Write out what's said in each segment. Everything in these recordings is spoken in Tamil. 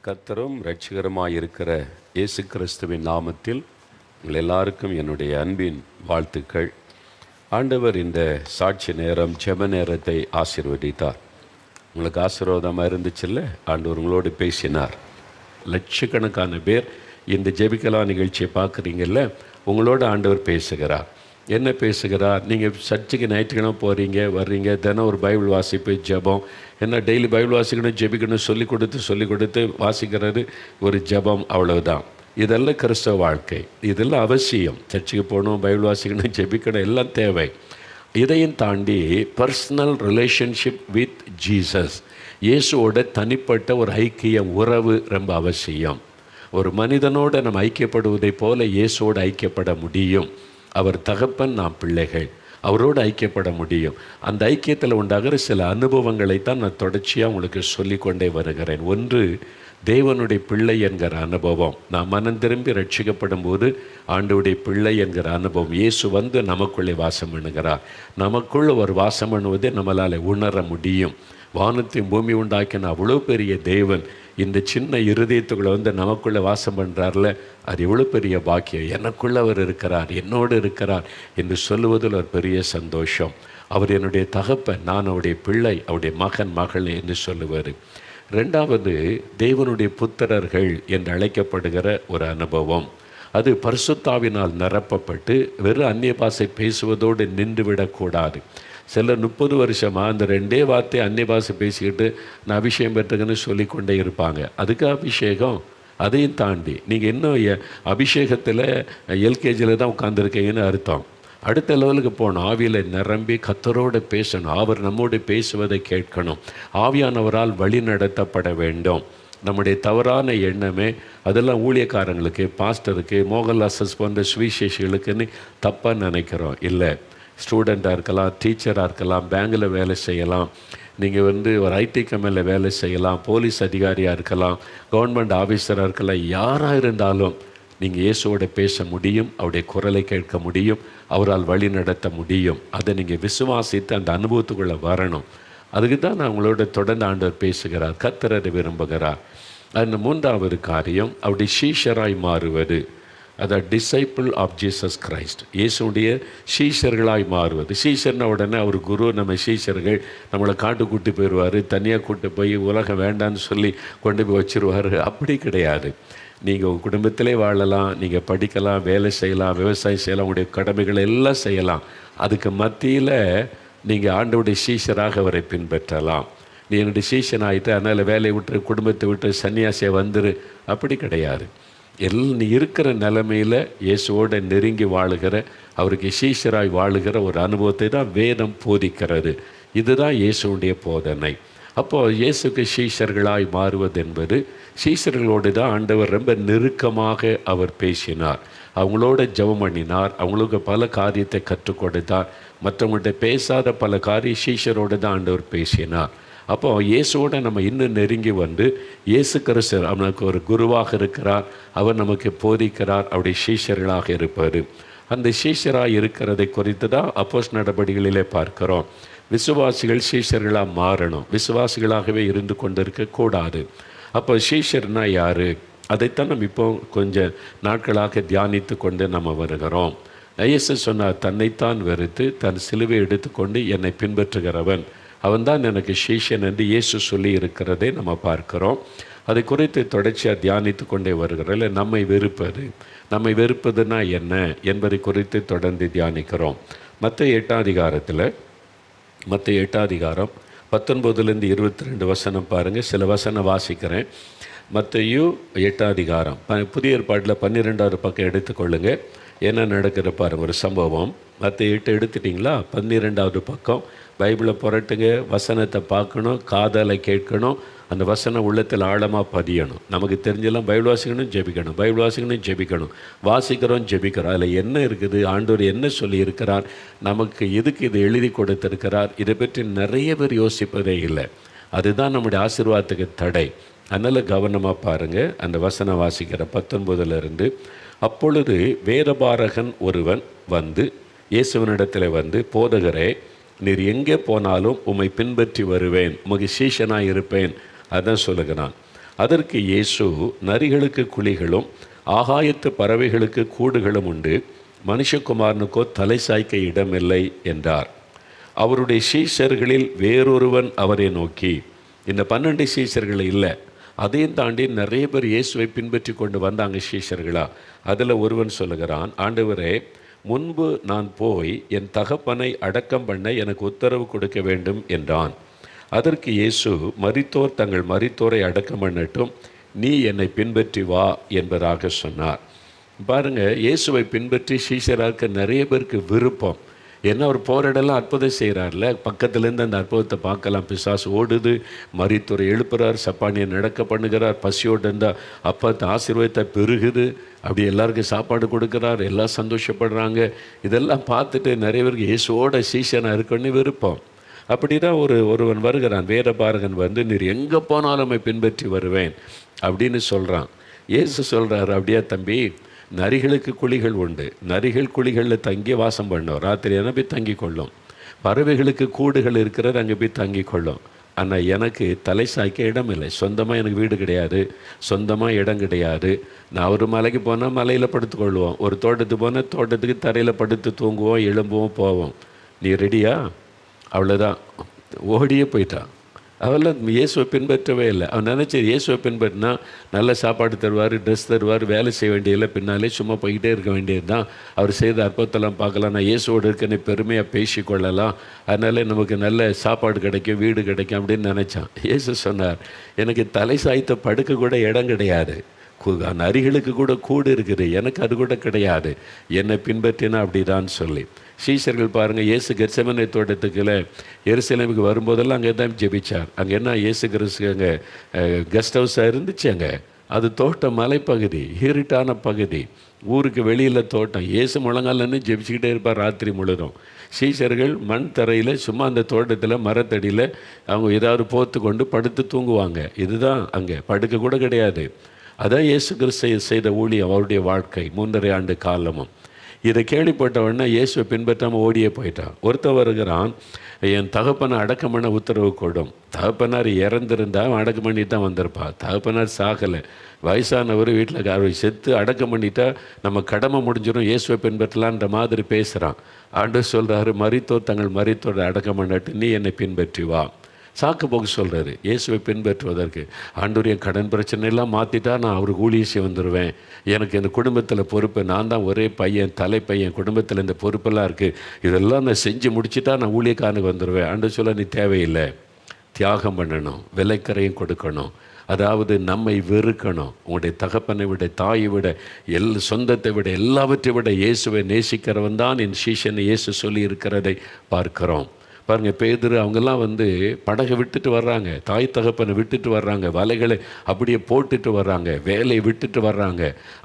கர்த்தரும் இரட்சகருமாய் இருக்கிற இயேசு கிறிஸ்துவின் நாமத்தில் உங்கள் எல்லாருக்கும் என்னுடைய அன்பின் வாழ்த்துக்கள். ஆண்டவர் இந்த சாட்சி நேரம் ஜெப நேரத்தை ஆசீர்வதித்தார். உங்களுக்கு ஆசீர்வாதமாக இருந்துச்சுல்ல? ஆண்டவர் உங்களோடு பேசினார். லட்சக்கணக்கான பேர் இந்த ஜெபிக்கலா நிகழ்ச்சியை பார்க்குறீங்கல்ல, உங்களோட ஆண்டவர் பேசுகிறார். என்ன பேசுகிறார்? நீங்கள் சர்ச்சுக்கு ஞாயிற்றுக்கிழமை போகிறீங்க வர்றீங்க, தினம் ஒரு பைபிள் வாசிப்பு ஜெபம், என்ன டெய்லி பைபிள் வாசிக்கணும் ஜெபிக்கணும் சொல்லி கொடுத்து வாசிக்கிறது ஒரு ஜெபம், அவ்வளவுதான். இதெல்லாம் கிறிஸ்தவ வாழ்க்கை, இதெல்லாம் அவசியம். சர்ச்சுக்கு போகணும், பைபிள் வாசிக்கணும், ஜெபிக்கணும், எல்லாம் தேவை. இதையும் தாண்டி பர்சனல் ரிலேஷன்ஷிப் வித் ஜீசஸ், இயேசுவோட தனிப்பட்ட ஒரு ஐக்கிய உறவு ரொம்ப அவசியம். ஒரு மனிதனோடு நம்ம ஐக்கியப்படுவதை போல இயேசுவோடு ஐக்கியப்பட முடியும். அவர் தகப்பன், நாம் பிள்ளைகள், அவரோடு ஐக்கியப்பட முடியும். அந்த ஐக்கியத்தில் உண்டாகிற சில அனுபவங்களைத்தான் நான் தொடர்ச்சியாக உங்களுக்கு சொல்லிக்கொண்டே வருகிறேன். ஒன்று, தேவனுடைய பிள்ளை என்கிற அனுபவம். நாம் மனம் திரும்பி ரட்சிக்கப்படும் போது ஆண்டவருடைய பிள்ளை என்கிற அனுபவம். இயேசு வந்து நமக்குள்ளே வாசம் பண்ணுகிறார். நமக்குள்ள ஒரு வாசம் பண்ணுவதை நம்மளால் உணர முடியும். வானத்தையும் பூமி உண்டாக்கின அவ்வளோ பெரிய தேவன் இந்த சின்ன இருதயத்துக்குள்ளே வந்து நமக்குள்ளே வாசம் பண்ணுறார்ல, அது எவ்வளோ பெரிய பாக்கியம். எனக்குள்ளே அவர் இருக்கிறார், என்னோடு இருக்கிறார் என்று சொல்லுவதில் ஒரு பெரிய சந்தோஷம். அவர் என்னுடைய தகப்பன், நான் அவருடைய பிள்ளை, அவருடைய மகன் மகள் என்று சொல்லுவார். ரெண்டாவது, தேவனுடைய புத்திரர்கள் என்று அழைக்கப்படுகிற ஒரு அனுபவம். அது பரிசுத்தாவினால் நிரப்பப்பட்டு வெறும் அந்நிய பாஷை பேசுவதோடு நின்றுவிடக்கூடாது. சிலர் 30 வருஷமாக அந்த 2 வார்த்தை அந்நிய பாஷை பேசிக்கிட்டு நான் அபிஷேகம் பெற்றுக்கன்னு சொல்லிக்கொண்டே இருப்பாங்க. அதுக்கு அபிஷேகம். அதையும் தாண்டி நீங்கள் இன்னும் அபிஷேகத்தில் எல்கேஜியில் தான் உட்காந்துருக்கீங்கன்னு அர்த்தம். அடுத்த லெவலுக்கு போகணும். ஆவியில் நிரம்பி கர்த்தரோடு பேசணும். அவர் நம்மோடு பேசுவதை கேட்கணும். ஆவியானவரால் வழி நடத்தப்பட வேண்டும். நம்முடைய தவறான எண்ணமே அதெல்லாம் ஊழியக்காரங்களுக்கு, பாஸ்டருக்கு, மோகன்லாசஸ் போன்ற சுவிசேஷிகளுக்குன்னு தப்பாக நினைக்கிறோம். இல்லை, ஸ்டூடெண்ட்டாக இருக்கலாம், டீச்சராக இருக்கலாம், பேங்கில் வேலை செய்யலாம், நீங்கள் ஒரு ஐடி கம்பெனியில் வேலை செய்யலாம், போலீஸ் அதிகாரியாக இருக்கலாம், கவர்மெண்ட் ஆஃபீஸராக இருக்கலாம். யாராக இருந்தாலும் நீங்கள் இயேசுவோட பேச முடியும், அவருடைய குரலை கேட்க முடியும், அவரால் வழி நடத்த முடியும். அதை நீங்கள் விசுவாசித்து அந்த அனுபவத்துக்குள்ளே வரணும். அதுக்கு தான் நான் உங்களோட தொடர்ந்து ஆண்டவர் பேசுகிறார், கர்த்தரை விரும்புகிறார். அந்த மூன்றாவது காரியம், அவருடைய சீஷராய் மாறுவது. அதாவது டிசைபிள் ஆஃப் ஜீசஸ் கிரைஸ்ட், இயேசுடைய சீஷர்களாய் மாறுவது. சீஷர்ன உடனே அவர் குரு, நம்ம சீஷர்கள், நம்மளை காட்டு கூட்டி போயிடுவார், தனியாக கூட்டு போய் உலகம் வேண்டான்னு சொல்லி கொண்டு போய் வச்சுருவார். அப்படி கிடையாது. நீங்கள் உங்கள் குடும்பத்திலே வாழலாம், நீங்கள் படிக்கலாம், வேலை செய்யலாம், விவசாயம் செய்யலாம், உங்களுடைய கடமைகளை எல்லாம் செய்யலாம். அதுக்கு மத்தியில் நீங்கள் ஆண்டவருடைய சீஷராக அவரை பின்பற்றலாம். நீ என்னுடைய சீஷன் ஆகிட்டு அதனால் வேலையை விட்டு குடும்பத்தை விட்டு சன்னியாசியை வந்துரு, அப்படி கிடையாது. நீ இருக்கிற நிலைமையில் இயேசுவோடு நெருங்கி வாழுகிற, அவருக்கு சீஷராய் வாழுகிற ஒரு அனுபவத்தை தான் வேதம் போதிக்கிறது. இதுதான் இயேசுடைய போதனை. அப்போது இயேசுக்கு சீஷர்களாய் மாறுவது என்பது, சீஷர்களோடு தான் ஆண்டவர் ரொம்ப நெருக்கமாக அவர் பேசினார், அவங்களோட ஜெபம் பண்ணினார், அவங்களுக்கு பல காரியத்தை கற்றுக் கொடுத்தார். மற்றவங்கள்ட்ட பேசாத பல காரியம் சீஷரோடு தான் ஆண்டவர் பேசினார். அப்போது இயேசுவோடு நம்ம இன்னும் நெருங்கி வந்து, இயேசு கிறிஸ்து அவனுக்கு ஒரு குருவாக இருக்கிறார், அவர் நமக்கு போதிக்கிறார், அவருடைய சீஷர்களாக இருப்பார். அந்த சீஷராக இருக்கிறதை குறித்து தான் அப்போஸ்தலர் நடபடிகளிலே பார்க்கிறோம். விசுவாசிகள் சீஷர்களாக மாறணும், விசுவாசிகளாகவே இருந்து கொண்டிருக்கக்கூடாது. அப்போ சீஷர்னா யார்? அதைத்தான் நம்ம இப்போ கொஞ்சம் நாட்களாக தியானித்து கொண்டு நம்ம வருகிறோம். இயேசு சொன்னார், தன்னைத்தான் வெறுத்து தன் சிலுவை எடுத்துக்கொண்டு என்னை பின்பற்றுகிறவன் அவன்தான் எனக்கு சீஷன் என்று இயேசு சொல்லி இருக்கிறதை நம்ம பார்க்கிறோம். அதை குறித்து தொடர்ச்சியாக தியானித்து கொண்டே வருகிறோம். நம்மை வெறுப்பதுனா என்ன என்பதை குறித்து தொடர்ந்து தியானிக்கிறோம். மத்தேயு 8ஆம் அதிகாரத்தில், மத்தேயு 8ஆம் அதிகாரம் 19 22 வசனம் பாருங்கள். சில வசனம் வாசிக்கிறேன். மத்தேயு 8ஆம் அதிகாரம், புதிய ஏற்பாட்டில் 12வது பக்கம் எடுத்துக்கொள்ளுங்கள். என்ன நடக்கிற பாருங்கள், ஒரு சம்பவம். மத்தேயு 8 எடுத்துட்டிங்களா? 12வது பக்கம் பைபிளை புரட்டுங்க, வசனத்தை பார்க்கணும், காதால் கேட்கணும், அந்த வசனம் உள்ளத்தில் ஆழமாக பதியணும். நமக்கு தெரிஞ்செல்லாம் பைபிள் வாசிக்கணும், ஜெபிக்கணும், பைபிள் வாசிக்கணும், ஜெபிக்கணும், வாசிக்கிறோம், ஜெபிக்கிறோம். அதில் என்ன இருக்குது, ஆண்டவர் என்ன சொல்லி இருக்கிறார், நமக்கு எதுக்கு இது எழுதி கொடுத்திருக்கிறார், இதை பற்றி நிறைய பேர் யோசிப்பதே இல்லை. அதுதான் நம்முடைய ஆசீர்வாதத்துக்கு தடை. அதனால் கவனமாக பாருங்கள். அந்த வசனம் வாசிக்கிற 19 அப்பொழுது வேதபாரகன் ஒருவன் வந்து இயேசுவனிடத்தில் வந்து, போதகரே, நீர் எங்கே போனாலும் உம்மை பின்பற்றி வருவேன், உமக்கு சீஷனாக இருப்பேன், அதான் சொல்லுகிறான். அதற்கு இயேசு, நரிகளுக்கு குழிகளும் ஆகாயத்து பறவைகளுக்கு கூடுகளும் உண்டு, மனுஷகுமாரனுக்கோ தலை சாய்க்க இடமில்லை என்றார். அவருடைய சீஷர்களில் வேறொருவன் அவரை நோக்கி, இந்த 12 சீஷர்கள் இல்லை, அதையும் தாண்டி நிறைய பேர் இயேசுவை பின்பற்றி கொண்டு வந்தாங்க சீஷர்களா. அதில் ஒருவன் சொல்லுகிறான், ஆண்டவரே, முன்பு நான் போய் என் தகப்பனை அடக்கம் பண்ண எனக்கு உத்தரவு கொடுக்க வேண்டும் என்றான். அதற்கு இயேசு, மரித்தோர் தங்கள் மரித்தோரை அடக்கம் பண்ணட்டும், நீ என்னை பின்பற்றி வா என்பதாக சொன்னார். பாருங்கள், இயேசுவை பின்பற்றி சீஷராக நிறைய பேருக்கு விருப்பம். ஏன்னா அவர் போகிற இடம்லாம் அற்புதம் செய்கிறார்ல, பக்கத்துலேருந்து அந்த அற்புதத்தை பார்க்கலாம். பிசாசு ஓடுது, மரித்தோரை எழுப்புறார், சப்பானியை நடக்க பண்ணுகிறார், பசியோடு இருந்தால் அப்பத்தை ஆசீர்வாதத்தை பெருகுது, அப்படி எல்லாருக்கும் சாப்பாடு கொடுக்குறார், எல்லாம் சந்தோஷப்படுறாங்க. இதெல்லாம் பார்த்துட்டு நிறைய பேருக்கு இயேசுவோட சீஷனாக இருக்கணும்னு விருப்பம். அப்படி தான் ஒருவன் வருகிறான், வேதபாரகன் வந்து, நீர் எங்கே போனாலும் பின்பற்றி வருவேன் அப்படின்னு சொல்கிறான். இயேசு சொல்கிறார், அப்படியே தம்பி, நரிகளுக்கு குழிகள் உண்டு, நரிகள் குழிகளில் தங்கி வாசம் பண்ணோம், ராத்திரியான போய் தங்கி கொள்ளும். பறவைகளுக்கு கூடுகள் இருக்கிறது, அங்கே போய் தங்கி கொள்ளும். ஆனால் எனக்கு தலை சாய்க்க இடம் இல்லை. சொந்தமாக எனக்கு வீடு கிடையாது, சொந்தமாக இடம் கிடையாது. நான் ஒரு மலைக்கு போனால் மலையில் படுத்துக்கொள்வோம், ஒரு தோட்டத்துக்கு போனால் தோட்டத்துக்கு தரையில் படுத்து தூங்குவோம், எழும்புவோம், போவோம். நீ ரெடியா? அவ்வளோதான், ஓடியே போயிட்டான். அவெல்லாம் இயேசுவை பின்பற்றவே இல்லை. அவன் நினச்சி இயேசுவை பின்பற்றினா நல்ல சாப்பாடு தருவார், ட்ரெஸ் தருவார், வேலை செய்ய வேண்டியதில்லை, பின்னாலே சும்மா போய்கிட்டே இருக்க வேண்டியது தான். அவர் செய்த அற்புதத்தெல்லாம் பார்க்கலாம், நான் இயேசுவோடு இருக்கேன்னு பெருமையாக பேசி கொள்ளலாம், அதனால நமக்கு நல்ல சாப்பாடு கிடைக்கும், வீடு கிடைக்கும் அப்படின்னு நினச்சான். இயேசு சொன்னார், எனக்கு தலை சாய்த்த படுக்க கூட இடம் கிடையாது, நரிகளுக்கு கூட கூடு இருக்குது, எனக்கு அது கூட கிடையாது, என்னை பின்பற்றினா அப்படி தான் சொல்லி. சீஷர்கள் பாருங்கள், இயேசு கெத்செமனே தோட்டத்துக்குள்ள எருசலேமுக்கு வரும்போதெல்லாம் அங்கே தான் ஜெபிச்சார். அங்கே என்ன இயேசு கிறிஸ்து அங்கே கெஸ்ட் ஹவுஸாக இருந்துச்சு. அங்கே அது தோட்டம், மலைப்பகுதி, இருட்டான பகுதி, ஊருக்கு வெளியில் தோட்டம். இயேசு முழங்காலன்னு ஜெபிச்சுக்கிட்டே இருப்பார் ராத்திரி முழுதும். சீஷர்கள் மண் தரையில் சும்மா அந்த தோட்டத்தில் மரத்தடியில் அவங்க ஏதாவது போத்து கொண்டு படுத்து தூங்குவாங்க. இதுதான் அங்கே, படுக்க கூட கிடையாது. அதான் இயேசு கிறிஸ்து செய்த ஊழியம், அவருடைய வாழ்க்கை 3.5 ஆண்டு காலமும். இதை கேள்விப்பட்டவொடனே இயேசுவை பின்பற்றாமல் ஓடியே போயிட்டான். ஒருத்தர் வருகிறான், என் தகப்பனை அடக்கம் பண்ண உத்தரவு கொடும். தகப்பனார் இறந்துருந்தா அவன் அடக்கம் பண்ணிட்டு தான் வந்திருப்பான். தகப்பனார் சாகலை, வயசானவர் வீட்டில் அவர் செத்து அடக்கம் பண்ணிட்டா நம்ம கடமை முடிஞ்சிடும், இயேசுவை பின்பற்றலான்ற மாதிரி பேசுகிறான். ஆண்டவர் சொல்கிறாரு, மரித்தோர் தங்கள் மரித்தோரை அடக்கம் பண்ணட்டு, நீ என்னை பின்பற்றி வா. சாக்கு போக்கு சொல்கிறாரு இயேசுவை பின்பற்றுவதற்கு. ஆண்டவர் என் கடன் பிரச்சனையெல்லாம் மாற்றிட்டா நான் அவருக்கு ஊழியசி வந்துடுவேன், எனக்கு இந்த குடும்பத்தில் பொறுப்பு, நான் தான் ஒரே பையன், தலைப்பையன், குடும்பத்தில் இந்த பொறுப்பெல்லாம் இருக்குது, இதெல்லாம் நான் செஞ்சு முடிச்சுட்டா நான் ஊழியக்காரனுக்கு வந்துடுவேன். ஆண்டவர் சொல்ல, நீ தேவையில்லை, தியாகம் பண்ணணும், விலைக்கரையும் கொடுக்கணும், அதாவது நம்மை வெறுக்கணும். உங்களுடைய தகப்பனை விட, தாயை விட, சொந்தத்தை விட, எல்லாவற்றை விட இயேசுவை நேசிக்கிறவன் தான் என் சீஷனை இயேசு சொல்லி இருக்கிறதை பார்க்கிறோம். பாருங்கள், பேதுரு அவங்கெல்லாம் வந்து படகை விட்டுட்டு வர்றாங்க, தாய் தகப்பனை விட்டுட்டு வர்றாங்க, வலைகளை அப்படியே போட்டுட்டு வர்றாங்க, வேலையை விட்டுட்டு வர்றாங்க.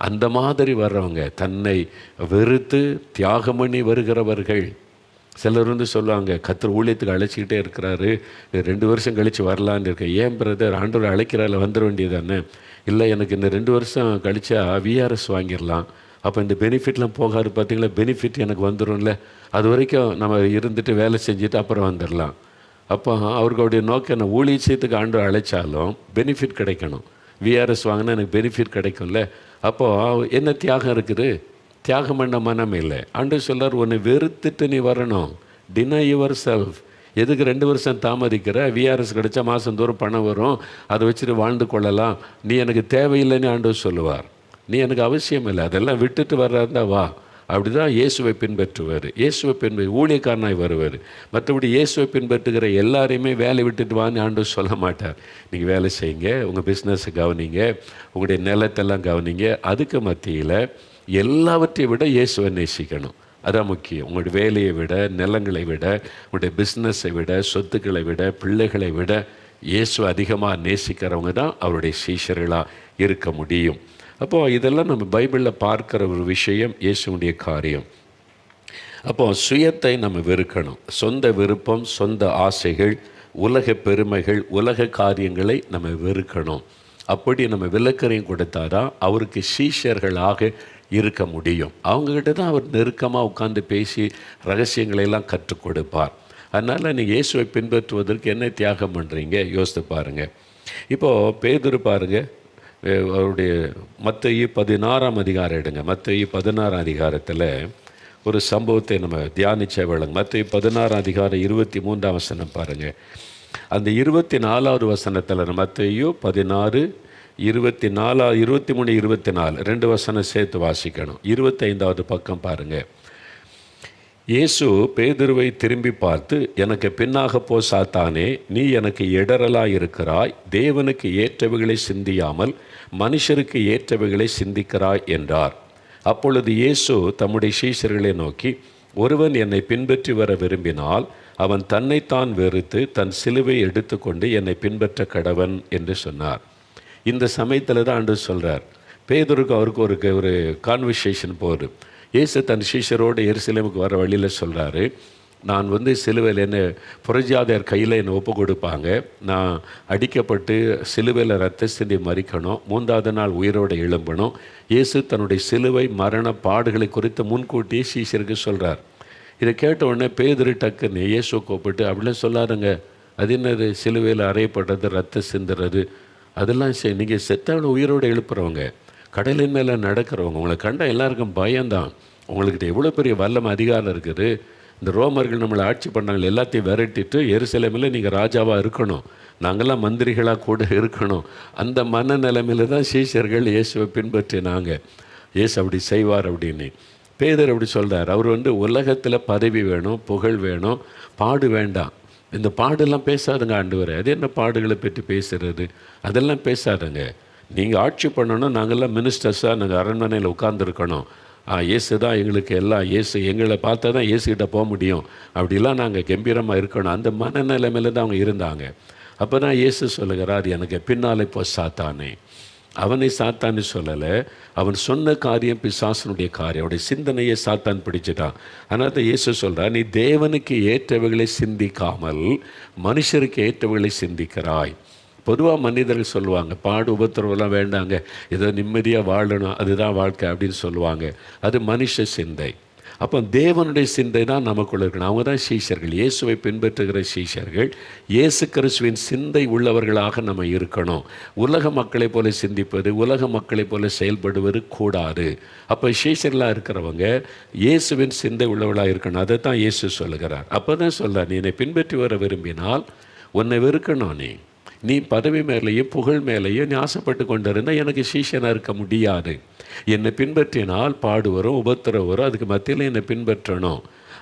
அந்த மாதிரி வர்றவங்க, தன்னை வெறுத்து தியாகம் பண்ணி வருகிறவர்கள். சிலர் வந்து சொல்லுவாங்க, கர்த்தர் ஊழியத்துக்கு அழைச்சிக்கிட்டே இருக்கிறாரு, 2 வருஷம் கழித்து வரலான்னு இருக்கேன். ஏன் பிரதர், ஆண்டவர் அழைக்கிறாரில் வந்துட வேண்டியது தானே? இல்லை, எனக்கு இந்த 2 வருஷம் கழிச்சா விஆர்எஸ் வாங்கிடலாம், அப்போ இந்த பெனிஃபிட்லாம் போகாது, பார்த்திங்களா, பெனிஃபிட் எனக்கு வந்துடும்ல, அது வரைக்கும் நம்ம இருந்துட்டு வேலை செஞ்சுட்டு அப்புறம் வந்துடலாம். அப்போ அவர்களுடைய நோக்கம் என்ன? ஊழியத்துக்கு ஆண்டவர் அழைச்சாலும் பெனிஃபிட் கிடைக்கணும். விஆர்எஸ் வாங்கினா எனக்கு பெனிஃபிட் கிடைக்கும்ல. அப்போது என்ன தியாகம் இருக்குது? தியாகம் பண்ண மனம் இல்லை. ஆண்டவர் சொல்கிறார், உன்னை வெறுத்துட்டு நீ வரணும், டினை யுவர் செல்ஃப். எதுக்கு 2 வருஷம் தாமதிக்கிற? விஆர்எஸ் கிடைச்சா மாதம் தோறும் பணம் வரும், அதை வச்சுட்டு வாழ்ந்து கொள்ளலாம், நீ எனக்கு தேவையில்லைன்னு ஆண்டவர் சொல்லுவார். நீ எனக்கு அவசியம் இல்லை, அதெல்லாம் விட்டுட்டு வர்றாருந்தா வா. அப்படி தான் இயேசுவை பின்பற்றுவார். இயேசுவை ஊழியக்காரனாய் வருவார். மற்றபடி இயேசுவை பின்பற்றுகிற எல்லாரையுமே வேலை விட்டுட்டு வான்னு ஆண்டவர் சொல்ல மாட்டார். நீங்கள் வேலை செய்யுங்க, உங்கள் பிஸ்னஸை கவனிங்க, உங்களுடைய நிலத்தெல்லாம் கவனிங்க. அதுக்கு மத்தியில் எல்லாவற்றையும் விட இயேசுவை நேசிக்கணும். அதான் முக்கியம். உங்களுடைய வேலையை விட, நிலங்களை விட, உங்களுடைய பிஸ்னஸை விட, சொத்துக்களை விட, பிள்ளைகளை விட இயேசு அதிகமாக நேசிக்கிறவங்க தான் அவருடைய சீஷர்களாக இருக்க முடியும். அப்போது இதெல்லாம் நம்ம பைபிளில் பார்க்குற ஒரு விஷயம், இயேசுடைய காரியம். அப்போது சுயத்தை நம்ம வெறுக்கணும். சொந்த விருப்பம், சொந்த ஆசைகள், உலக பெருமைகள், உலக காரியங்களை நம்ம வெறுக்கணும். அப்படி நம்ம விலக்கரையும் கொடுத்தாதான் அவருக்கு சீஷர்களாக இருக்க முடியும். அவங்கக்கிட்ட தான் அவர் நெருக்கமாக உட்காந்து பேசி ரகசியங்களையெல்லாம் கற்றுக் கொடுப்பார். அதனால் நீங்கள் இயேசுவை பின்பற்றுவதற்கு என்ன தியாகம் பண்ணுறீங்க யோசித்து பாருங்கள். இப்போது பேதுரு பாருங்க, அவருடைய மத்தேயு 16ஆம் அதிகாரம் எடுங்க. மத்தேயு 16ஆம் அதிகாரத்தில் ஒரு சம்பவத்தை நம்ம தியானிச்ச வேளைங்க. மத்தேயு 16ஆம் அதிகாரம் 23ஆம் வசனம் பாருங்கள். அந்த 24வது வசனத்தில் மத்தேயு 16 24 23 24 2 வசனம் சேர்த்து வாசிக்கணும். 25வது பக்கம் பாருங்கள். இயேசு பேதுருவை திரும்பி பார்த்து, எனக்கு பின்னாக போ சாத்தானே, நீ எனக்கு இடரலாய் இருக்கிறாய், தேவனுக்கு ஏற்றவைகளை சிந்தியாமல் மனுஷருக்கு ஏற்றவைகளை சிந்திக்கிறாய் என்றார். அப்பொழுது இயேசு தம்முடைய சீஷர்களை நோக்கி, ஒருவன் என்னை பின்பற்றி வர விரும்பினால் அவன் தன்னைத்தான் வெறுத்து தன் சிலுவை எடுத்துக்கொண்டு என்னை பின்பற்ற கடவன் என்று சொன்னார். இந்த சமயத்தில் தான் ஆண்டவர் சொல்கிறார், பேதுருக்கு அவருக்கு ஒரு கான்வர்சேஷன் போகுது. இயேசு தன் சீஷரோடு எருசலேமுக்கு வர வழியில் சொல்கிறாரு, நான் சிலுவையில் என்னை புரஜாதியார் கையில் என்னை ஒப்பு கொடுப்பாங்க, நான் அடிக்கப்பட்டு சிலுவையில் ரத்த சிந்தி மறிக்கணும், 3வது நாள் உயிரோடு எழும்பணும். இயேசு தன்னுடைய சிலுவை மரண பாடுகளை குறித்து முன்கூட்டியே சீஷருக்கு சொல்கிறார். இதை கேட்ட உடனே பேதுரு டக்குன்னு இயேசு கூப்பிட்டு, அப்படிலாம் சொல்லாருங்க, அது என்னது சிலுவையில் அறையப்படுறது, ரத்த சிந்துறது, அதெல்லாம் நீங்கள் செத்தவனை உயிரோடு எழுப்புறவங்க, கடலின் மேலே நடக்கிறவங்க, உங்களை கண்டால் எல்லாருக்கும் பயம்தான். உங்களுக்கு எவ்வளோ பெரிய வல்லம் அதிகாரம் இருக்குது. இந்த ரோமர்கள் நம்மளை ஆட்சி பண்ணாங்க, எல்லாத்தையும் விரட்டிட்டு எருசலேமில் நீங்கள் ராஜாவாக இருக்கணும், நாங்கள்லாம் மந்திரிகளாக கூட இருக்கணும். அந்த மனநிலைமையில் தான் சீஷர்கள் இயேசுவை பின்பற்றினாங்க. இயேசு அப்படி செய்வார் அப்படின்னு பேதர் அப்படி சொல்கிறார். அவர் உலகத்தில் பதவி வேணும், புகழ் வேணும், பாடு வேண்டாம். இந்த பாடெல்லாம் பேசாதுங்க ஆண்டவரே. அது என்ன பாடுகளை பற்றி பேசுகிறது? அதெல்லாம் பேசாதுங்க. நீங்கள் ஆட்சி பண்ணணும், நாங்கள்லாம் மினிஸ்டர்ஸாக நாங்கள் அரண்மனையில் உட்கார்ந்துருக்கணும், இயேசு தான் எங்களுக்கு எல்லாம், இயேசு எங்களை பார்த்தா தான் இயேசுகிட்ட போக முடியும், அப்படிலாம் நாங்கள் கம்பீரமாக இருக்கணும். அந்த மனநிலைமையில் தான் அவங்க இருந்தாங்க. அப்போ தான் இயேசு சொல்லுகிறார், எனக்கு பின்னாலே போ சாத்தானே. அவனை சாத்தான்னு சொல்லலை, அவன் சொன்ன காரியம் பிசாசனுடைய காரியம், அவனுடைய சிந்தனையை சாத்தான் பிடிச்சிட்டான். அதனால தான் இயேசு சொல்கிறார், நீ தேவனுக்கு ஏற்றவைகளை சிந்திக்காமல் மனுஷருக்கு ஏற்றவைகளை சிந்திக்கிறாய். பொதுவாக மனிதர்கள் சொல்லுவாங்க, பாடு உபத்திரவெல்லாம் வேண்டாங்க, ஏதோ நிம்மதியாக வாழணும், அதுதான் வாழ்க்கை அப்படின்னு சொல்லுவாங்க. அது மனுஷ சிந்தை. அப்போ தேவனுடைய சிந்தை தான் நமக்குள்ள இருக்கணும். அவங்க தான் சீஷர்கள், இயேசுவை பின்பற்றுகிற சீஷர்கள். இயேசு கிறிஸ்துவின் சிந்தை உள்ளவர்களாக நம்ம இருக்கணும். உலக மக்களைப் போல சிந்திப்பது, உலக மக்களைப் போல செயல்படுவது கூடாது. அப்போ சீஷர்களாக இருக்கிறவங்க இயேசுவின் சிந்தை உள்ளவர்களாக இருக்கணும். அதை தான் இயேசு சொல்லுகிறார். அப்போ தான் சொல்கிறார், நீ என்னை பின்பற்றி வர விரும்பினால் உன்னை வெறுக்கணும். நீ பதவி மேலேயும் புகழ் மேலேயும் நீ ஆசைப்பட்டு கொண்டு இருந்தால் எனக்கு சீஷனாக இருக்க முடியாது. என்னை பின்பற்றினால் பாடு வரும், உபத்திரம் வரும், அதுக்கு மத்தியில் என்னை பின்பற்றணும்.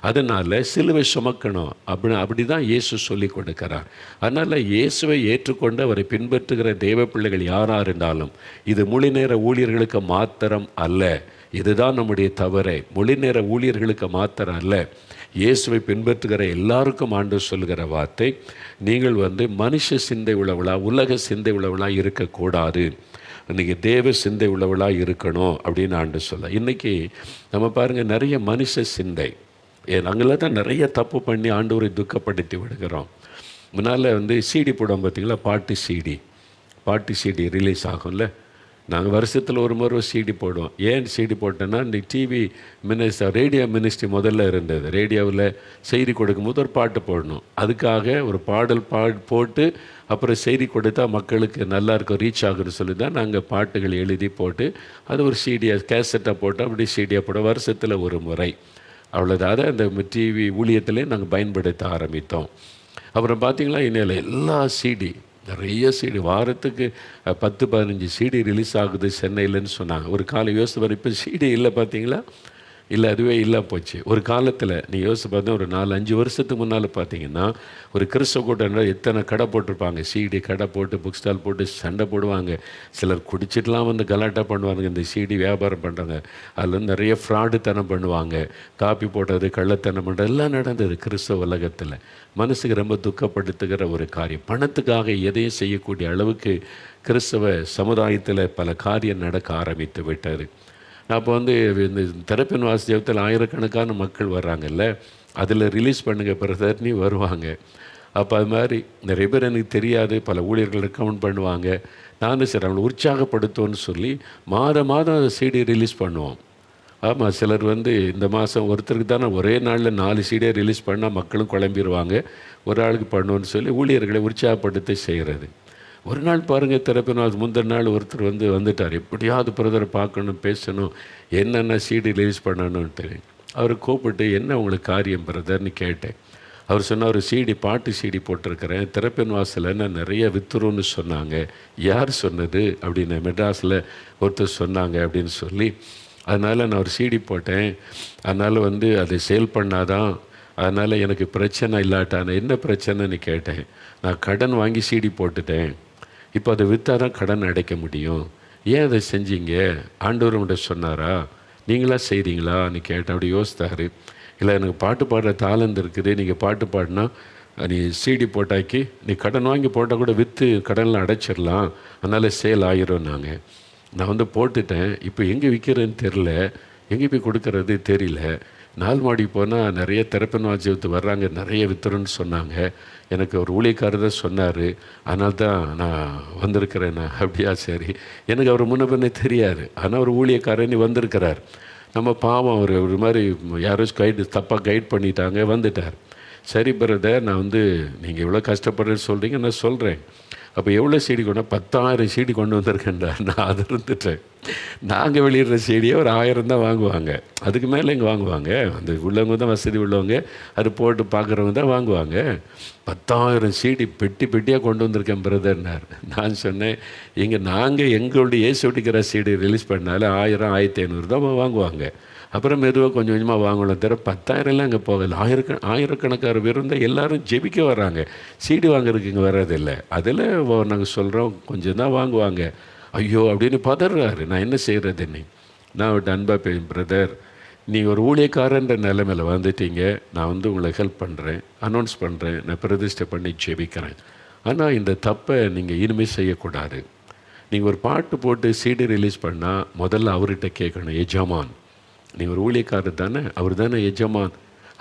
அதனால் சிலுவை சுமக்கணும். அப்படி தான் இயேசு சொல்லி கொடுக்கிறார். அதனால் இயேசுவை ஏற்றுக்கொண்டு அவரை பின்பற்றுகிற தேவ பிள்ளைகள் யாராக இருந்தாலும், இது முழு நேர ஊழியர்களுக்கு மாத்திரம் அல்ல. இதுதான் நம்முடைய தவறை. மொழி நேர ஊழியர்களுக்கு மாத்திரம் அல்ல, இயேசுவை பின்பற்றுகிற எல்லாருக்கும் ஆண்டவர் சொல்கிற வார்த்தை, நீங்கள் மனுஷ சிந்தை உள்ளவளா, உலக சிந்தை உள்ளவளா இருக்கக்கூடாது, இன்றைக்கி தேவ சிந்தை உள்ளவளாக இருக்கணும் அப்படின்னு ஆண்டவர் சொல்ல. இன்றைக்கி நம்ம பாருங்கள், நிறைய மனுஷ சிந்தை, நாங்களாம் தான் நிறைய தப்பு பண்ணி ஆண்டவரை துக்கப்படுத்தி விடுகிறோம். முன்னால் சிடி போடுவோம் பார்த்திங்களா, பாட்டு சிடி ரிலீஸ் ஆகும்ல. நாங்கள் வருஷத்தில் ஒரு முறை சிடி போடுவோம். ஏன் சிடி போட்டோன்னா, இன்றைக்கி டிவி ரேடியோ மினிஸ்ட்ரி முதல்ல இருந்தது. ரேடியோவில் செய்தி கொடுக்கும்போது ஒரு பாட்டு போடணும், அதுக்காக ஒரு பாடல் போட்டு அப்புறம் செய்தி கொடுத்தா மக்களுக்கு நல்லா இருக்கும், ரீச் ஆகுன்னு சொல்லி தான் நாங்கள் பாட்டுகள் எழுதி போட்டு அது ஒரு சிடியாக கேசட்டாக போட்டு அப்படி சிடியாக போட வருஷத்தில் ஒரு முறை அவ்வளோதான். அதை அந்த டிவி ஊழியத்திலே நாங்கள் பயன்படுத்த ஆரம்பித்தோம். அப்புறம் பார்த்திங்களா, இன்னையில் எல்லா நிறைய சிடி, வாரத்துக்கு 10-15 சிடி ரிலீஸ் ஆகுது சென்னையிலன்னு சொன்னாங்க. ஒரு காலம் யோசித்து பாரு, இப்போ சிடி இல்லை பார்த்தீங்களா, இல்லை அதுவே இல்லை போச்சு. ஒரு காலத்தில் நீ யோசித்து பார்த்தா ஒரு 4-5 வருஷத்துக்கு முன்னால் பார்த்தீங்கன்னா ஒரு கிறிஸ்தவ கூட்டம் எத்தனை கடை போட்டிருப்பாங்க, சிடி கடை போட்டு புக் ஸ்டால் போட்டு சண்டை போடுவாங்க. சிலர் குடிச்சிட்டுலாம் கலாட்டா பண்ணுவாங்க, இந்த சிடி வியாபாரம் பண்ணுறாங்க. அதில் நிறைய ஃப்ராடுத்தனம் பண்ணுவாங்க, காப்பி போட்டது, கள்ளத்தனம் பண்ணுறது எல்லாம் நடந்தது கிறிஸ்தவ உலகத்தில். மனசுக்கு ரொம்ப துக்கப்படுத்துகிற ஒரு காரியம். பணத்துக்காக எதையும் செய்யக்கூடிய அளவுக்கு கிறிஸ்தவ சமுதாயத்தில் பல காரியம் நடக்க ஆரம்பித்து விட்டார். அப்போ இந்த திறப்பின் வாசியத்தில் ஆயிரக்கணக்கான மக்கள் வர்றாங்கல்ல, அதில் ரிலீஸ் பண்ணுங்க பிரதர்னி வருவாங்க. அப்போ அது மாதிரி நிறைய பேர் எனக்கு தெரியாது, பல ஊழியர்கள் ரெக்கமெண்ட் பண்ணுவாங்க. நானும் சரி அவங்களை உற்சாகப்படுத்துவோன்னு சொல்லி மாதம் சிடி ரிலீஸ் பண்ணுவோம். ஆமாம், சிலர் இந்த மாதம் ஒருத்தருக்கு தானே ஒரே நாளில் 4 சிடியை ரிலீஸ் பண்ணால் மக்களும் குழம்பிடுவாங்க, ஒரு ஆளுக்கு பண்ணுவோன்னு சொல்லி ஊழியர்களை உற்சாகப்படுத்தி செய்கிறது. ஒரு நாள் பாருங்கள், திறப்பினால் முந்தின நாள் ஒருத்தர் வந்துட்டார். எப்படியாவது பிரதரை பார்க்கணும், பேசணும், என்னென்ன சீடி ரிலீஸ் பண்ணணுன்ட்டு. அவரை கூப்பிட்டு, என்ன உங்களுக்கு காரியம் பிரதர்னு கேட்டேன். அவர் சொன்னார், ஒரு பாட்டு சிடி போட்டிருக்கிறேன், திறப்பின் வாசல்னா நிறைய வித்துருன்னு சொன்னாங்க. யார் சொன்னது அப்படின்னு, மெட்ராஸில் ஒருத்தர் சொன்னாங்க அப்படின்னு சொல்லி, அதனால் நான் ஒரு சிடி போட்டேன். அதனால் அதை சேல் பண்ணாதான், அதனால் எனக்கு பிரச்சனை இல்லாட்டான. என்ன பிரச்சனைன்னு கேட்டேன். நான் கடன் வாங்கி சிடி போட்டுட்டேன், இப்போ அதை விற்றா தான் கடன் அடைக்க முடியும். ஏன் அதை செஞ்சீங்க? ஆண்டவர் உங்கள்கிட்ட சொன்னாரா, நீங்களா செய்கிறீங்களான்னு கேட்டேன். அப்படி யோசித்தார். இல்லை, எனக்கு பாட்டு பாடுற தாளந்து இருக்குது, நீங்கள் பாட்டு பாடினா நீ சிடி போட்டாக்கி நீ கடன் வாங்கி போட்டால் கூட விற்று கடனில் அடைச்சிடலாம், அதனால் சேல் ஆகிரும். நான் போட்டுட்டேன், இப்போ எங்கே விற்கிறேன்னு தெரில, எங்கே போய் கொடுக்கறது தெரியல. 4 மாடி போனால் நிறைய திறப்பின் வாஜ்யத்து வர்றாங்க, நிறைய வித்துருன்னு சொன்னாங்க. எனக்கு ஒரு ஊழியக்காரர் தான் சொன்னார், அதனால தான் நான் வந்திருக்கிறேன். நான் அப்படியா, சரி. எனக்கு அவர் முன்ன பின்னே தெரியாது, ஆனால் ஒரு ஊழியக்காரன் வந்திருக்கிறார். நம்ம பாவம், அவர் ஒரு மாதிரி யாரோ தப்பாக கைட் பண்ணிட்டாங்க, வந்துட்டார். சரி பிரதர், நான் நீங்கள் எவ்வளோ கஷ்டப்படுறேன்னு சொல்கிறீங்க, நான் சொல்கிறேன். அப்போ எவ்வளோ சீடி கொண்டா? 10,000 சீடி கொண்டு வந்திருக்கேன்டா. நான் அது இருந்துட்டேன். நாங்கள் வெளியிடுற சீடியை ஒரு 1000 தான் வாங்குவாங்க, அதுக்கு மேலே இங்கே வாங்குவாங்க. உள்ளவங்க தான், வசதி உள்ளவங்க, அது போட்டு பார்க்குறவங்க தான் வாங்குவாங்க. 10,000 சீடி பெட்டி பெட்டியாக கொண்டு வந்திருக்கேன் பிரதர்னார். நான் சொன்னேன், நாங்கள் எங்களுடைய இயேசுவிக்கிற சீடி ரிலீஸ் பண்ணாலும் 1000 1500 தான் வாங்குவாங்க. அப்புறம் மெதுவாக கொஞ்சம் கொஞ்சமாக வாங்கலாம். தவிர 10,000 அங்கே போகல. ஆயிரக்கணக்கான பேர் இருந்தால் எல்லோரும் ஜெபிக்க வர்றாங்க, சீடி வாங்குறதுக்கு இங்கே வர்றதில்லை. அதில் நாங்கள் சொல்கிறோம், கொஞ்சம் தான் வாங்குவாங்க. ஐயோ அப்படின்னு பதறாரு. நான் என்ன செய்கிறதுன்னு நான் அவர்கிட்ட அன்பாக பிரதர், நீ ஒரு ஊழியக்காரன்ற நிலைமையில் வந்துட்டீங்க, நான் உங்களை ஹெல்ப் பண்ணுறேன், அனௌன்ஸ் பண்ணுறேன், நான் பிரதிஷ்டை பண்ணி ஜெபிக்கிறேன். ஆனால் இந்த தப்பை நீங்கள் இனிமேல் செய்யக்கூடாது. நீங்கள் ஒரு பாட்டு போட்டு சீடி ரிலீஸ் பண்ணால் முதல்ல அவர்கிட்ட கேட்கணும், எஜமான். நீங்கள் ஒரு ஊழியக்காரர் தானே, அவர் தானே எஜமான்,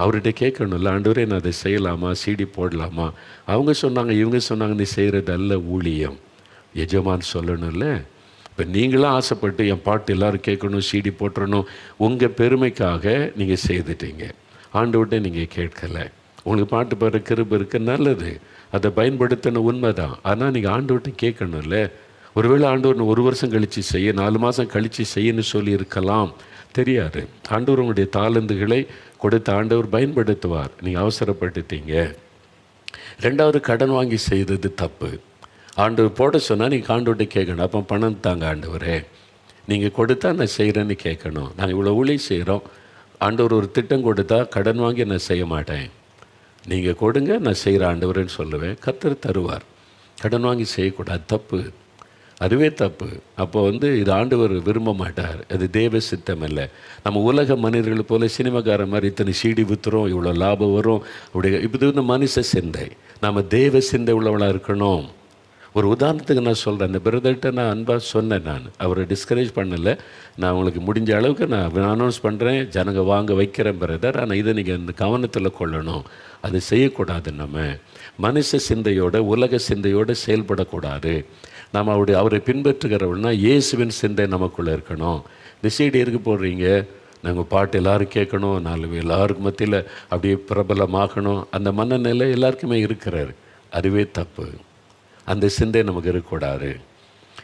அவர்கிட்ட கேட்கணும்ல, ஆண்டவரே நான் அதை செய்யலாமா, சீடி போடலாமா? அவங்க சொன்னாங்க, இவங்க சொன்னாங்க, நீ செய்கிறது அல்ல ஊழியம், எஜமான் சொல்லணும்ல. இப்போ நீங்களாம் ஆசைப்பட்டு என் பாட்டு எல்லோரும் கேட்கணும், சீடி போட்டுறணும், உங்கள் பெருமைக்காக நீங்கள் செய்துட்டீங்க. ஆண்டவர்கிட்ட நீங்கள் கேட்கலை. உங்களுக்கு பாட்டு பாடுற கிருபை இருக்க நல்லது, அதை பயன்படுத்தின உண்மை தான். ஆனால் நீங்கள் ஆண்டவர்கிட்ட கேட்கணும்ல. ஒருவேளை ஆண்டவர் 1 வருஷம் கழித்து செய்ய, 4 மாதம் கழித்து செய்யன்னு சொல்லி இருக்கலாம், தெரியாது. ஆண்டவர் உங்களுடைய தாளந்துகளை கொடுத்த ஆண்டவர் பயன்படுத்துவார். நீங்கள் அவசரப்பட்டுட்டீங்க. 2வது, கடன் வாங்கி செய்தது தப்பு. ஆண்டவர் போட சொன்னால் நீங்கள் ஆண்டவர்கிட்ட கேட்கணும். அப்போ பணம் தாங்க ஆண்டவரே, நீங்கள் கொடுத்தா நான் செய்கிறேன்னு கேட்கணும். நாங்கள் இவ்வளோ ஊழியம் செய்கிறோம், ஆண்டவர் ஒரு திட்டம் கொடுத்தா கடன் வாங்கி நான் செய்ய மாட்டேன், நீங்கள் கொடுங்க நான் செய்கிற ஆண்டவரேன்னு சொல்லுவேன். கர்த்தர் தருவார். கடன் வாங்கி செய்யக்கூடாது, தப்பு, அதுவே தப்பு. அப்போ இது ஆண்டவர் விரும்ப மாட்டார், அது தேவ சித்தம் இல்லை. நம்ம உலக மனிதர்கள் போல சினிமாக்கார மாதிரி இத்தனை சீடி விற்றுறோம், இவ்வளோ லாபம் வரும், அப்படி. இப்போ மனுஷ சிந்தை. நம்ம தேவ சிந்தை உள்ளவளாக இருக்கணும். ஒரு உதாரணத்துக்கு நான் சொல்கிறேன், அந்த பிரதர்கிட்ட நான் அன்பாக சொன்னேன், நான் அவரை டிஸ்கரேஜ் பண்ணலை, நான் உங்களுக்கு முடிஞ்ச அளவுக்கு நான் அனௌன்ஸ் பண்ணுறேன், ஜனங்க வாங்க வைக்கிறேன் பிரதர், ஆனால் இதை நீங்கள் இந்த கவனத்தில் கொள்ளணும், அது செய்யக்கூடாது. நம்ம மனுஷ சிந்தையோட உலக சிந்தையோடு செயல்படக்கூடாது. நாம் அவரை பின்பற்றுகிறவள்னா இயேசுவின் சிந்தை நமக்குள்ளே இருக்கணும். இந்த சீடி எதுக்கு போடுறீங்க? நாங்கள் பாட்டு எல்லோரும் கேட்கணும், 4 எல்லாருக்கும் மத்தியில் அப்படியே பிரபலமாகணும், அந்த மனநிலை எல்லாருக்குமே இருக்கிறார். அதுவே தப்பு. அந்த சிந்தை நமக்கு இருக்கக்கூடாது.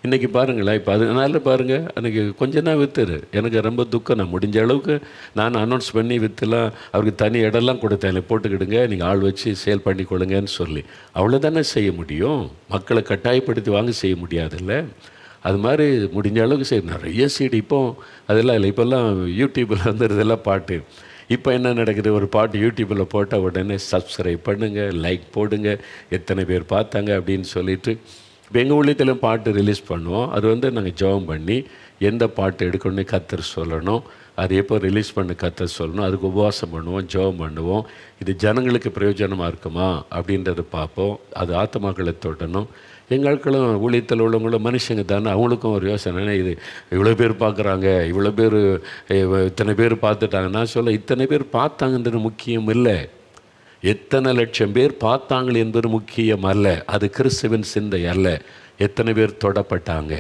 இன்றைக்கி பாருங்களேன், இப்போ அதனால பாருங்கள், எனக்கு கொஞ்சம் தான் விற்றுரு, எனக்கு ரொம்ப துக்கம். நான் முடிஞ்ச அளவுக்கு நான் அனௌன்ஸ் பண்ணி விற்றுலாம், அவருக்கு தனி இடம்லாம் கொடுத்தேன், போட்டுக்கிடுங்க, நீங்கள் ஆள் வச்சு சேல் பண்ணி கொடுங்கன்னு சொல்லி. அவ்வளோதானே செய்ய முடியும், மக்களை கட்டாயப்படுத்தி வாங்க செய்ய முடியாதுல்ல. அது மாதிரி முடிஞ்ச அளவுக்கு செய்ய. நிறைய சீடி இப்போ அதெல்லாம் இல்லை, இப்போல்லாம் யூடியூப்பில் வந்துடுறதெல்லாம் பாட்டு. இப்போ என்ன நடக்குது, ஒரு பாட்டு யூடியூப்பில் போட்டால் உடனே சப்ஸ்கிரைப் பண்ணுங்கள், லைக் போடுங்க, எத்தனை பேர் பார்த்தாங்க அப்படின்னு சொல்லிட்டு. இப்போ எங்கள் ஊழியத்தில் பாட்டு ரிலீஸ் பண்ணுவோம், அது நாங்கள் ஜெபம் பண்ணி எந்த பாட்டு எடுக்கணும்னு கர்த்தர் சொல்லணும், அது எப்போ ரிலீஸ் பண்ண கர்த்தர் சொல்லணும், அதுக்கு உபவாசம் பண்ணுவோம், ஜெபம் பண்ணுவோம். இது ஜனங்களுக்கு பிரயோஜனமாக இருக்குமா அப்படின்றத பார்ப்போம். அது ஆத்மாக்களை தொடணும். எங்கள் ஆட்களும் ஊழியத்தில் உள்ளவங்களும் மனுஷங்க தானே, அவங்களுக்கும் ஒரு யோசனை, இது இவ்வளோ பேர் பார்க்குறாங்க, இவ்வளோ பேர் இத்தனை பேர் பார்த்துட்டாங்க. நான் சொல்ல, இத்தனை பேர் பார்த்தாங்கன்றது முக்கியம் இல்லை, எத்தனை லட்சம் பேர் பார்த்தாங்கள் என்பது முக்கியம் அல்ல, அது கிறிஸ்துவின் சிந்தை அல்ல. எத்தனை பேர் தொடப்பட்டாங்க,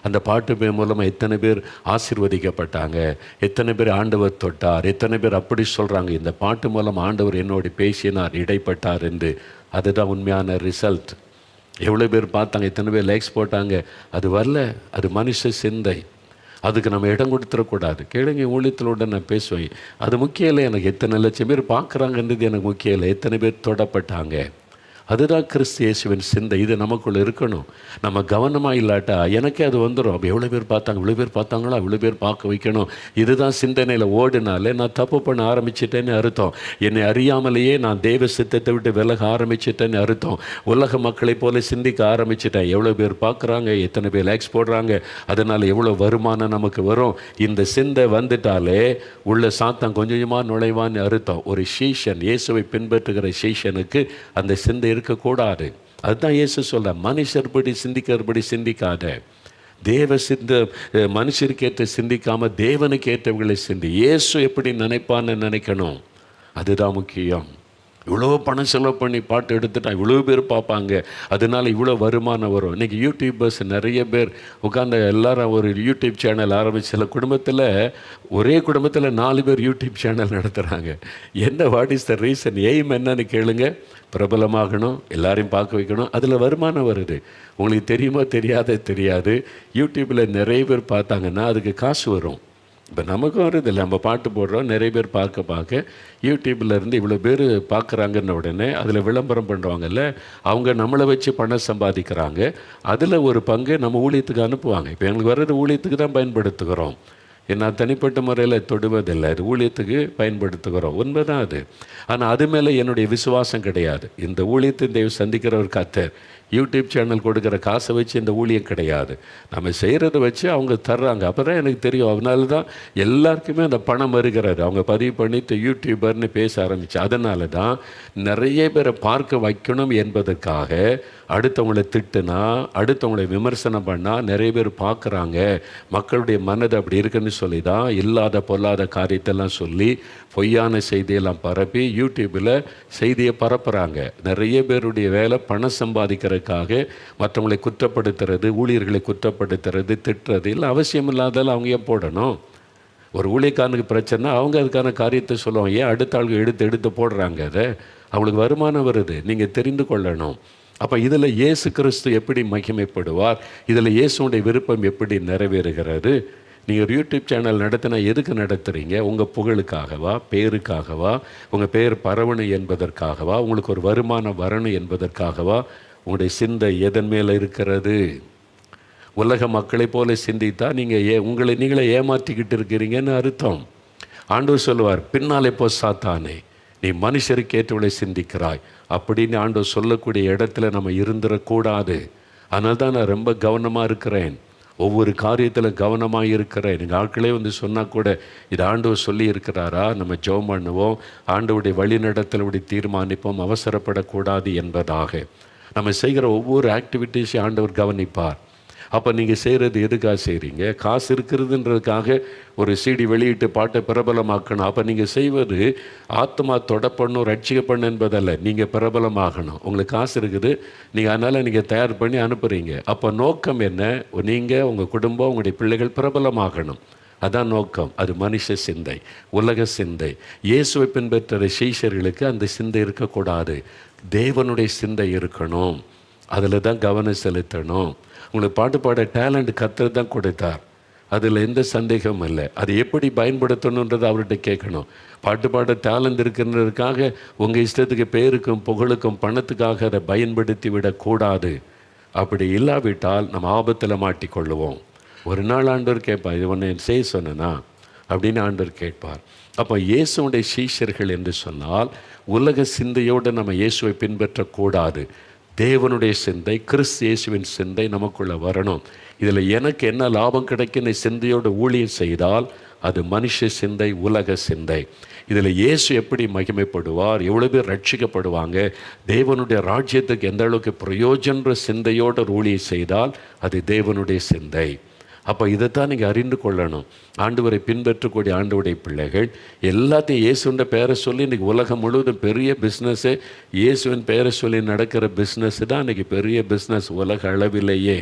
அந்த பாட்டு மூலமாக எத்தனை பேர் ஆசீர்வதிக்கப்பட்டாங்க, எத்தனை பேர் ஆண்டவர் தொட்டார், எத்தனை பேர் அப்படி சொல்கிறாங்க, இந்த பாட்டு மூலம் ஆண்டவர் என்னோடு பேசினார், இடைப்பட்டார் என்று. அதுதான் உண்மையான ரிசல்ட். எவ்வளோ பேர் பார்த்தாங்க, எத்தனை பேர் லைக்ஸ் போட்டாங்க, அது வரல. அது மனுஷ சிந்தை. அதுக்கு நம்ம இடம் கொடுத்துடக்கூடாது. கேளுங்க, ஊழியத்திலோட நான் பேசுவேன். அது முக்கியம் இல்லை. எனக்கு எத்தனை லட்சம் பேர் பார்க்குறாங்கன்றது எனக்கு முக்கியம் இல்லை. எத்தனை பேர் தொடப்பட்டாங்க, அதுதான் கிறிஸ்து இயேசுவின் சிந்தை. இது நமக்குள்ளே இருக்கணும். நம்ம கவனமாக இல்லாட்டா எனக்கே அது வந்துடும். அப்போ எவ்வளோ பேர் பார்த்தாங்க, இவ்வளோ பேர் பார்த்தாங்களா, இவ்வளோ பேர் பார்க்க வைக்கணும். இதுதான் சிந்தனையில் ஓடினாலே நான் தப்பு பண்ண ஆரம்பிச்சிட்டேன்னு அர்த்தம். என்னை அறியாமலேயே நான் தெய்வ சித்தத்தை விட்டு விலக ஆரம்பிச்சிட்டேன்னு அர்த்தம். உலக மக்களை போல சிந்திக்க ஆரம்பிச்சிட்டேன். எவ்வளோ பேர் பார்க்குறாங்க, எத்தனை பேர் லைக்ஸ் போடுறாங்க, அதனால் எவ்வளோ வருமானம் நமக்கு வரும். இந்த சிந்தை வந்துட்டாலே உள்ள சாத்தான் கொஞ்சம் கொஞ்சமாக நுழைவான்னு அர்த்தம். ஒரு சீஷன், இயேசுவை பின்பற்றுகிற சீஷனுக்கு அந்த சிந்தை இருக்கக்கூடாது. அதுதான் இயேசு சொல்ற, மனுஷர்படி சிந்திக்கிறபடி சிந்திக்காத, தேவ மனுஷருக்கு ஏற்ற சிந்திக்காம தேவனுக்கு ஏற்றவர்களை சிந்தி. இயேசு எப்படி நினைப்பான்னு நினைக்கணும். அதுதான் முக்கியம். இவ்வளோ பணம் செலவு பண்ணி பாட்டு எடுத்துட்டா இவ்வளோ பேர் பார்ப்பாங்க, அதனால் இவ்வளோ வருமானம் வரும். இன்றைக்கி யூடியூபர்ஸ் நிறைய பேர் உட்காந்து எல்லாரும் ஒரு யூடியூப் சேனல் ஆரம்பிச்சு, சில குடும்பத்தில் ஒரே குடும்பத்தில் 4 பேர் யூடியூப் சேனல் நடத்துகிறாங்க. என்ன, what is the reason? Aim என்னன்னு கேளுங்க. பிரபலமாகணும், எல்லாரையும் பார்க்க வைக்கணும், அதில் வருமானம் வருது. உங்களுக்கு தெரியுமா தெரியாது. யூடியூப்பில் நிறைய பேர் பார்த்தாங்கன்னா அதுக்கு காசு வரும். இப்போ நமக்கும் வருது இல்லை, நம்ம பாட்டு போடுறோம், நிறைய பேர் பார்க்க யூடியூப்பில் இருந்து இவ்வளோ பேர் பார்க்குறாங்கன்ன உடனே அதில் விளம்பரம் பண்ணுவாங்கல்ல, அவங்க நம்மளை வச்சு பணம் சம்பாதிக்கிறாங்க. அதில் ஒரு பங்கு நம்ம ஊழியத்துக்கு அனுப்புவாங்க. இப்போ எங்களுக்கு வர்றது ஊழியத்துக்கு தான் பயன்படுத்துகிறோம். நான் தனிப்பட்ட முறையில் தொடுவதில்லை, அது ஊழியத்துக்கு பயன்படுத்துகிறோம். உண்மைதான் அது. ஆனால் அது மேலே என்னுடைய விசுவாசம் கிடையாது. இந்த ஊழியத்தை தெய்வம் சந்திக்கிற ஒரு கர்த்தர் யூடியூப் சேனல் கொடுக்குற காசை வச்சு இந்த ஊழியம் கிடையாது. நம்ம செய்கிறத வச்சு அவங்க தர்றாங்க. அப்போ தான் எனக்கு தெரியும். அதனால தான் எல்லாருக்குமே அந்த பணம் வருகிறது. அவங்க பதிவு பண்ணிட்டு யூடியூபர்னு பேச ஆரம்பிச்சு. அதனால தான் நிறைய பேரை பார்க்க வைக்கணும் என்பதற்காக அடுத்தவங்களை திட்டுனா, அடுத்தவங்களை விமர்சனம் பண்ணால் நிறைய பேர் பார்க்குறாங்க, மக்களுடைய மனது அப்படி இருக்குன்னு சொல்லி தான் இல்லாத பொல்லாத காரியத்தெல்லாம் சொல்லி பொய்யான செய்தியெல்லாம் பரப்பி யூடியூப்பில் செய்தியை பரப்புகிறாங்க. நிறைய பேருடைய வேலை பணம் சம்பாதிக்கிறதுக்காக மற்றவங்களை குற்றப்படுத்துறது, ஊழியர்களை குற்றப்படுத்துறது, திட்டுறது இல்லை. அவசியம் இல்லாதெல்லாம் அவங்க ஏன் போடணும்? ஒரு ஊழியக்காரனுக்கு பிரச்சனை, அவங்க அதுக்கான காரியத்தை சொல்லுவாங்க. ஏன் அடுத்த ஆளுக்கு எடுத்து போடுறாங்க? அதை அவங்களுக்கு வருமானம் வருது. நீங்கள் தெரிந்து கொள்ளணும். அப்போ இதில் இயேசு கிறிஸ்து எப்படி மகிமைப்படுவார், இதில் இயேசுடைய விருப்பம் எப்படி நிறைவேறுகிறது? நீங்கள் ஒரு யூடியூப் சேனல் நடத்தினா எதுக்கு நடத்துகிறீங்க? உங்கள் புகழுக்காகவா, பேருக்காகவா, உங்கள் பேர் பரவணும் என்பதற்காகவா, உங்களுக்கு ஒரு வருமானம் வரணும் என்பதற்காகவா? உங்களுடைய சிந்தை எதன் மேலே இருக்கிறது? உலக மக்களை போல சிந்தித்தா நீங்கள் உங்களை நீங்களே ஏமாற்றிக்கிட்டு இருக்கிறீங்கன்னு அர்த்தம். ஆண்டவர் சொல்லுவார், பின்னாலே போ சாத்தானே, நீ மனுஷருக்கு ஏற்றவளை சிந்திக்கிறாய் அப்படின்னு ஆண்டவர் சொல்லக்கூடிய இடத்துல நம்ம இருந்துடக்கூடாது. அதனால தான் நான் ரொம்ப கவனமாக இருக்கிறேன். ஒவ்வொரு காரியத்தில் கவனமாக இருக்கிறேன். நீங்கள் ஆட்களே வந்து சொன்னால் கூட இது ஆண்டவர் சொல்லி இருக்கிறாரா, நம்ம ஜெபம் பண்ணுவோம், ஆண்டவருடைய வழிநடத்தலுடைய தீர்மானிப்போம், அவசரப்படக்கூடாது என்பதாக. நம்ம செய்கிற ஒவ்வொரு ஆக்டிவிட்டீஸையும் ஆண்டவர் கவனிப்பார். அப்போ நீங்கள் செய்கிறது எதுக்காக செய்கிறீங்க? காசு இருக்கிறதுன்றதுக்காக ஒரு CD வெளியிட்டு பாட்டை பிரபலமாக்கணும். அப்போ நீங்கள் செய்வது ஆத்மா தொடப்பண்ணும், ரட்சிக்கப்பண்ணும் என்பதல்ல. நீங்கள் பிரபலமாகணும். உங்களுக்கு காசு இருக்குது, நீங்கள் அதனால் நீங்கள் தயார் பண்ணி அனுப்புகிறீங்க. அப்போ நோக்கம் என்ன? நீங்கள், உங்கள் குடும்பம், உங்களுடைய பிள்ளைகள் பிரபலமாகணும். அதான் நோக்கம். அது மனுஷ சிந்தை, உலக சிந்தை. இயேசுவை பின்பற்ற சீஷர்களுக்கு அந்த சிந்தை இருக்கக்கூடாது. தேவனுடைய சிந்தை இருக்கணும். அதில் தான் கவனம் செலுத்தணும். உங்களுக்கு பாட்டு பாட டேலண்ட் கர்த்தர் தான் கொடுத்தார், அதில் எந்த சந்தேகமும் இல்லை. அதை எப்படி பயன்படுத்தணுன்றது அவர்கிட்ட கேட்கணும். பாட்டு பாட டேலண்ட் இருக்கிறதுக்காக உங்கள் இஷ்டத்துக்கு பேருக்கும் புகழுக்கும் பணத்துக்காக அதை பயன்படுத்தி விடக்கூடாது. அப்படி இல்லாவிட்டால் நம்ம ஆபத்தில் மாட்டிக்கொள்ளுவோம். ஒரு நாள் ஆண்டவர் கேட்பார், இது ஒன்று செய்ய சொன்னா அப்படின்னு ஆண்டவர் கேட்பார். அப்போ இயேசுடைய சீஷர்கள் என்று சொன்னால் உலக சிந்தையோடு நம்ம இயேசுவை பின்பற்றக்கூடாது. தேவனுடைய சிந்தை, கிறிஸ்து இயேசுவின் சிந்தை நமக்குள்ளே வரணும். இதில் எனக்கு என்ன லாபம் கிடைக்குன்னு சிந்தையோடு ஊழியம் செய்தால் அது மனுஷ சிந்தை, உலக சிந்தை. இதில் இயேசு எப்படி மகிமைப்படுவார், எவ்வளோ பேர் ரட்சிக்கப்படுவாங்க, தேவனுடைய ராஜ்யத்துக்கு எந்த அளவுக்கு பிரயோஜன சிந்தையோடு ஊழியம் செய்தால் அது தேவனுடைய சிந்தை. அப்போ இதைத்தான் நீங்கள் அறிந்து கொள்ளணும். ஆண்டவரை பின்பற்றக்கூடிய ஆண்டவருடைய பிள்ளைகள் எல்லாத்தையும் இயேசுன்ற பேரை சொல்லி இன்றைக்கி உலகம் முழுவதும் பெரிய பிஸ்னஸ்ஸு, இயேசுவின் பேரை சொல்லி நடக்கிற பிஸ்னஸ் தான் இன்றைக்கி பெரிய பிஸ்னஸ் உலக அளவிலேயே.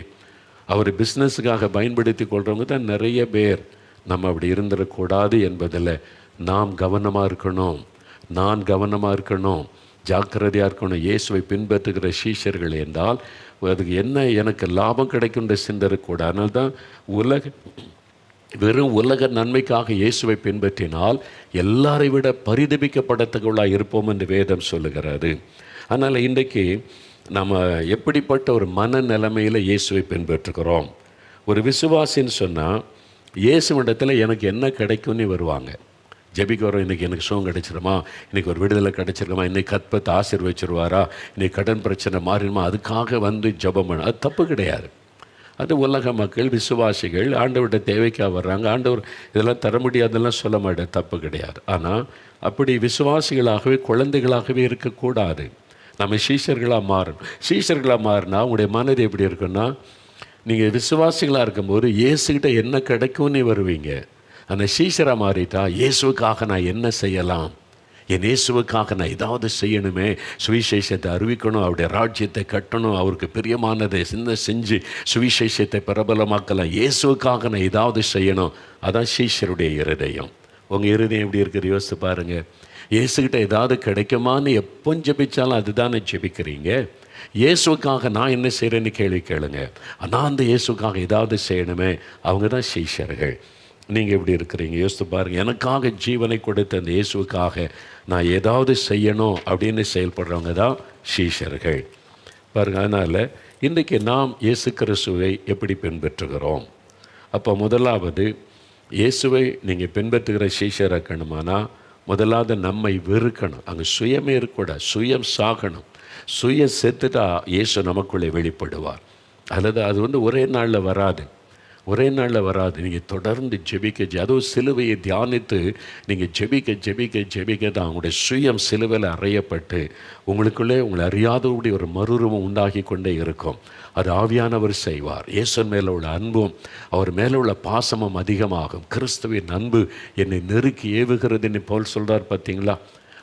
அவர் பிஸ்னஸுக்காக பயன்படுத்தி கொள்கிறவங்க தான் நிறைய பேர். நம்ம அப்படி இருந்துடக்கூடாது என்பதில் நாம் கவனமாக இருக்கணும். நான் கவனமாக இருக்கணும், ஜாக்கிரதையாக இருக்கணும். இயேசுவை பின்பற்றுகிற சீஷர்கள் என்றால் அதுக்கு என்ன எனக்கு லாபம் கிடைக்குன்ற சிந்தனை கூட. அதனால தான் வெறும் உலக நன்மைக்காக இயேசுவை பின்பற்றினால் எல்லாரை விட பரிதபிக்கப்படத்தக்கவர்களாக இருப்போம் என்று வேதம் சொல்லுகிறது. அதனால் இன்றைக்கு நம்ம எப்படிப்பட்ட ஒரு மனநிலைமையில் இயேசுவை பின்பற்றுகிறோம்? ஒரு விசுவாசின்னு சொன்னால் இயேசுவிடத்தில் எனக்கு என்ன கிடைக்கும்னு வருவாங்க. ஜெபிக்க வரோம், இன்றைக்கி எனக்கு சுகம் கிடைச்சிருமா, இன்றைக்கி ஒரு விடுதலை கிடைச்சிருமா, இன்றைக்கி கற்பத்தை ஆசீர்வச்சிருவாரா, இன்றைக்கி கடன் பிரச்சனை மாறிடுமா, அதுக்காக வந்து ஜெபம் பண்ண, அது தப்பு கிடையாது. அது உலக மக்கள் விசுவாசிகள் ஆண்டவர்கிட்ட தேவைக்காக வர்றாங்க. ஆண்டவர் இதெல்லாம் தர முடியாதெல்லாம் சொல்ல மாட்டேன், தப்பு கிடையாது. ஆனால் அப்படி விசுவாசிகளாகவே குழந்தைகளாகவே இருக்கக்கூடாது. நம்ம சீஷர்களாக மாறணும். சீஷர்களாக மாறினா உங்களுடைய மனது எப்படி இருக்குன்னா, நீங்கள் விசுவாசிகளாக இருக்கும்போது இயேசுக்கிட்ட என்ன கிடைக்கும்னு வருவீங்க. ஆனால் சீஷராக மாறிட்டா இயேசுக்காக நான் என்ன செய்யலாம், என் இயேசுவுக்காக நான் ஏதாவது செய்யணுமே, சுவிசேஷத்தை அறிவிக்கணும், அவருடைய ராஜ்யத்தை கட்டணும், அவருக்கு பிரியமானதை செஞ்சு சுவிசேஷத்தை பிரபலமாக்கலாம், இயேசுவுக்காக நான் ஏதாவது செய்யணும். அதான் சீஷருடைய இருதயம். உங்கள் இருதயம் எப்படி இருக்குது யோசித்து பாருங்கள். இயேசுக்கிட்ட ஏதாவது கிடைக்குமான்னு எப்போ ஜெபிச்சாலும் அதுதானே ஜெபிக்கிறீங்க. இயேசுக்காக நான் என்ன செய்கிறேன்னு கேள்வி கேளுங்க. நான் அந்த இயேசுக்காக ஏதாவது செய்யணுமே, அவங்க தான் சீஷர்கள். நீங்கள் எப்படி இருக்கிறீங்க யோசித்து பாருங்கள். எனக்காக ஜீவனை கொடுத்த அந்த இயேசுக்காக நான் ஏதாவது செய்யணும் அப்படின்னு செயல்படுறவங்க தான் சீஷர்கள் பாருங்கள். அதனால் இன்றைக்கி நாம் இயேசு கிறிஸ்துவை எப்படி பின்பற்றுகிறோம்? அப்போ முதலாவது இயேசுவை நீங்கள் பின்பற்றுகிற சீஷராக்கணுமானா முதலாவது நம்மை வெறுக்கணும். அங்கே சுயமே இருக்கக்கூடாது, சுயம் சாகணும். சுயம் செத்துட்டா இயேசு நமக்குள்ளே வெளிப்படுவார். அல்லது அது வந்து ஒரே நாளில் வராது. நீங்கள் தொடர்ந்து ஜெபிக்க, அதுவும் சிலுவையை தியானித்து நீங்கள் ஜெபிக்க தான் உங்களுடைய சுயம் சிலுவையில் அறையப்பட்டு உங்களுக்குள்ளே உங்களை அறியாதபடி ஒரு மறுரூபம் உண்டாகி கொண்டே இருக்கும். அது ஆவியானவர் செய்வார். இயேசு மேலே உள்ள அன்பும் அவர் மேலே உள்ள பாசமும் அதிகமாகும். கிறிஸ்துவின் அன்பு என்னை நெருக்கி ஏவுகிறதுன்னு போல் சொல்கிறார் பார்த்தீங்களா.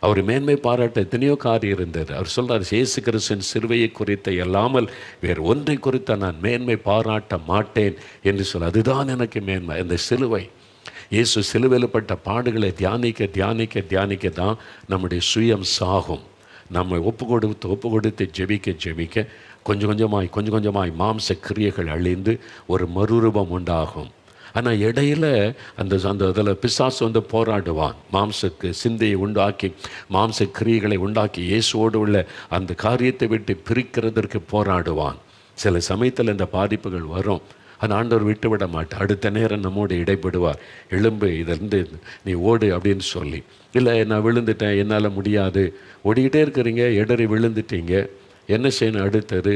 அவர் மேன்மை பாராட்ட எத்தனையோ காரியம் இருந்தது. அவர் சொல்கிறார், இயேசு கிறிஸ்துவின் சிலுவையை குறித்த அல்லாமல் வேறு ஒன்றை குறித்த நான் மேன்மை பாராட்ட மாட்டேன் என்று சொல்ல. அதுதான் எனக்கு மேன்மை, இந்த சிலுவை. இயேசு சிலுவையில்பட்ட பாடுகளை தியானிக்க தான் நம்முடைய சுயம் சாகும். நம்ம ஒப்பு கொடுத்து ஜெபிக்க கொஞ்சம் கொஞ்சமாய் மாம்ச கிரியைகள் அழிந்து ஒரு மறுரூபம் உண்டாகும். ஆனால் இடையில் அந்த அதில் பிசாசு வந்து போராடுவான். மாம்சக்கு சிந்தையை உண்டாக்கி மாம்ச கிரியைகளை உண்டாக்கி இயேசுவோடு உள்ள அந்த காரியத்தை விட்டு பிரிக்கிறதற்கு போராடுவான். சில சமயத்தில் இந்த பாதிப்புகள் வரும். அந்த ஆண்டவர் விட்டு விட மாட்டார். அடுத்த நேரம் நம்மோடு இடைப்படுவார். எலும்பு இதிலிருந்து நீ ஓடு அப்படின்னு சொல்லி. இல்லை நான் விழுந்துட்டேன், என்னால் முடியாது, ஓடிக்கிட்டே இருக்கிறீங்க, இடறி விழுந்துட்டீங்க, என்ன செய்யணும் அடுத்தது?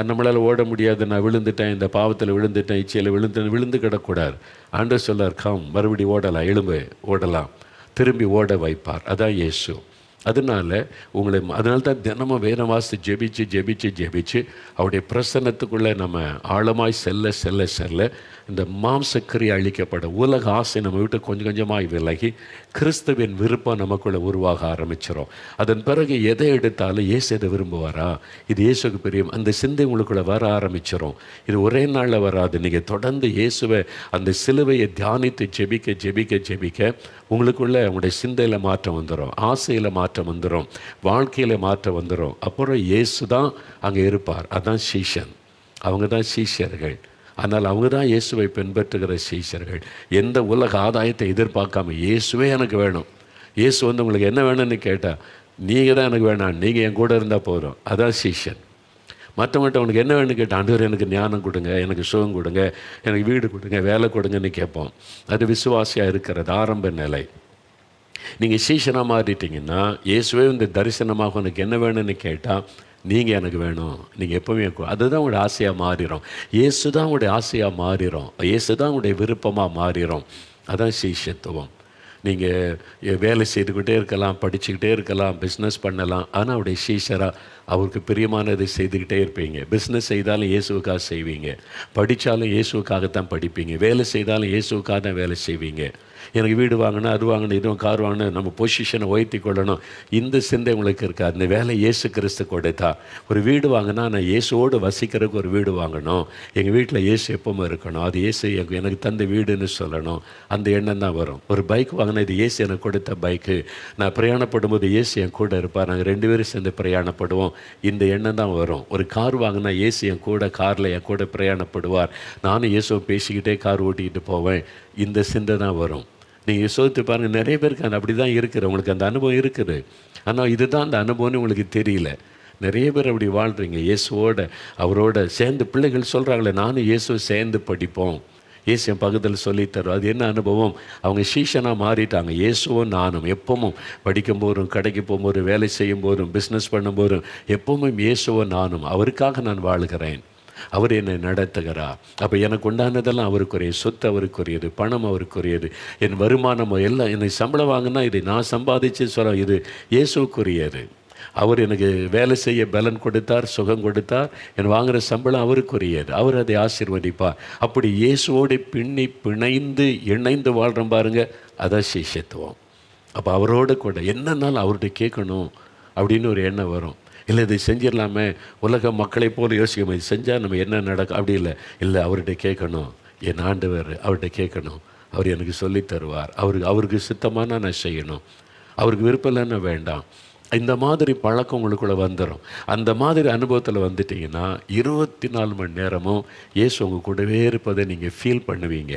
நம்மளால் ஓட முடியாது, நான் விழுந்துட்டேன், இந்த பாவத்தில் விழுந்துட்டேன், இச்சையில் விழுந்து கிடக்கூடாது. ஆண்டவர் சொல்லார், மறுபடி ஓடலாம், எலும்பு ஓடலாம், திரும்பி ஓட வைப்பார். அதான் இயேசு. அதனால தான் தினமும் வேதம் வாசித்து ஜெபிச்சு அவருடைய பிரசன்னத்துக்குள்ளே நம்ம ஆழமாய் செல்ல இந்த மாம்சக்கறி அழிக்கப்பட உலக ஆசை நம்ம விட்டு கொஞ்சம் கொஞ்சமாய் விலகி கிறிஸ்துவின் விருப்பம் நமக்குள்ளே உருவாக ஆரம்பிச்சிடும். அதன் பிறகு எதை எடுத்தாலும் இயேசு எதை விரும்புவாரா, இது இயேசுக்கு பிரியம், அந்த சிந்தை உங்களுக்குள்ளே வர ஆரம்பிச்சிடும். இது ஒரே நாளில் வராது. நீங்கள் தொடர்ந்து இயேசுவை அந்த சிலுவையை தியானித்து ஜெபிக்க உங்களுக்குள்ளே உங்களுடைய சிந்தையில் மாற்றம் வந்துடும், ஆசையில் மாற்றம் வந்துடும், வாழ்க்கையில் மாற்றம் வந்துடும். அப்புறம் இயேசு தான் அங்கே இருப்பார். அதான் சீஷன், அவங்க தான் சீஷர்கள். ஆனால் அவங்க தான் இயேசுவை பின்பற்றுகிற சீஷர்கள். எந்த உலக ஆதாயத்தை எதிர்பார்க்காம இயேசுவே எனக்கு வேணும். இயேசு வந்து உங்களுக்கு என்ன வேணும்னு கேட்டால் நீங்கள் தான் எனக்கு வேணாம், நீங்கள் என் கூட இருந்தால் போதும். அதான் சீஷன். மற்றவங்கள்ட்ட உனக்கு என்ன வேணும்னு கேட்டால் ஆண்டவர் எனக்கு ஞானம் கொடுங்க, எனக்கு சுகம் கொடுங்க, எனக்கு வீடு கொடுங்க, வேலை கொடுங்கன்னு கேட்போம். அது விசுவாசியாக இருக்கிறது ஆரம்ப நிலை. நீங்கள் சீஷனாக மாறிட்டீங்கன்னா இயேசுவே இந்த தரிசனமாக உனக்கு என்ன வேணும்னு கேட்டால் நீங்கள் எனக்கு வேணும், நீங்கள் எப்போவுமே அதுதான் உங்களுடைய ஆசையாக மாறிடும். இயேசு தான் உங்களுடைய ஆசையாக மாறிடும், இயேசு தான் உங்களுடைய விருப்பமாக மாறிடும். அதான் சீஷத்துவம். நீங்கள் வேலை செய்துக்கிட்டே இருக்கலாம், படிச்சுக்கிட்டே இருக்கலாம், பிஸ்னஸ் பண்ணலாம், ஆனால் அவருடைய சீஷராக அவருக்கு பிரியமானதை செய்துக்கிட்டே இருப்பீங்க. பிஸ்னஸ் செய்தாலும் இயேசுக்காக செய்வீங்க, படித்தாலும் இயேசுக்காகத்தான் படிப்பீங்க, வேலை செய்தாலும் இயேசுக்காக தான் வேலை செய்வீங்க. எனக்கு வீடு வாங்கணும், அது வாங்கணும், இதுவும் கார் வாங்கணும், நம்ம பொசிஷனை உயர்த்தி கொள்ளணும், இந்த சிந்தை உங்களுக்கு இருக்காது. அந்த வேலை இயேசு கிறிஸ்து கொடுத்தா. ஒரு வீடு வாங்கினா நான் இயேசுவோடு வசிக்கிறதுக்கு ஒரு வீடு வாங்கணும், எங்கள் வீட்டில் இயேசு எப்பவுமே இருக்கணும், அது இயேசு எனக்கு தந்த வீடுன்னு சொல்லணும், அந்த எண்ணம் தான் வரும். ஒரு பைக் வாங்கினா இது இயேசு எனக்கு கொடுத்த பைக்கு, நான் பிரயாணப்படும் போது இயேசு என் கூட இருப்பார், நாங்கள் 2 பேரும் சேர்ந்து பிரயாணப்படுவோம், இந்த எண்ணம் தான் வரும். ஒரு கார் வாங்கினா இயேசு என் கூட காரில் என் கூட பிரயாணப்படுவார், நானும் இயேசுவை பேசிக்கிட்டே கார் ஓட்டிக்கிட்டு போவேன், இந்த சிந்தை தான் வரும். நீங்கள் சோதித்து பாருங்கள், நிறைய பேருக்கு அந்த அப்படி தான் இருக்குது, உங்களுக்கு அந்த அனுபவம் இருக்குது. ஆனால் இதுதான் அந்த அனுபவம்னு உங்களுக்கு தெரியல. நிறைய பேர் அப்படி வாழ்கிறீங்க, இயேசுவோட அவரோட சேர்ந்து. பிள்ளைகள் சொல்கிறாங்களே, நானும் இயேசுவை சேர்ந்து படிப்போம், இயேசு என் பக்கத்தில் சொல்லித்தரும். அது என்ன அனுபவம்? அவங்க சீஷனாக மாறிட்டாங்க. இயேசுவும் நானும் எப்பவும் படிக்கும் போதும், கடைக்கு போகும்போதும், வேலை செய்யும் போதும், பிஸ்னஸ் பண்ணும்போதும், எப்பவும் இயேசுவும் நானும், அவருக்காக நான் வாழுகிறேன், அவர் என்னை நடத்துகிறார். அப்போ எனக்கு உண்டானதெல்லாம் அவருக்குரிய, சொத்து அவருக்குரியது, பணம் அவருக்குரியது, என் வருமானமோ எல்லாம், என்னை சம்பளம் வாங்கினா இது நான் சம்பாதிச்சு சொல்ல, இது இயேசுக்குரியது. அவர் எனக்கு வேலை செய்ய பலன் கொடுத்தார், சுகம் கொடுத்தார், என் வாங்குகிற சம்பளம் அவருக்குரியது, அவர் அதை ஆசீர்வதிப்பார். அப்படி இயேசுவோடு பிணைந்து இணைந்து வாழ்கிறோம் பாருங்க, அதான் சிஷ்யத்துவம். அப்போ அவரோடு கூட என்னன்னாலும் அவர்கிட்ட கேட்கணும் அப்படின்னு ஒரு எண்ணம் வரும். இல்லை இதை செஞ்சிடலாமே, உலக மக்களை போல் யோசிக்கும், இது செஞ்சால் நம்ம என்ன நடக்கும், அப்படி இல்லை அவர்கிட்ட கேட்கணும், என் ஆண்டவர் அவர்கிட்ட கேட்கணும், அவர் எனக்கு சொல்லி தருவார், அவருக்கு சித்தமான நான் செய்யணும், அவருக்கு விருப்பம் இல்லைன்னா வேண்டாம். இந்த மாதிரி பழக்கம் உங்களுக்குள்ளே வந்துடும். அந்த மாதிரி அனுபவத்தில் வந்துட்டிங்கன்னா 24 மணி நேரமும் இயேசு உங்கள் கூடவே இருப்பதை நீங்கள் ஃபீல் பண்ணுவீங்க.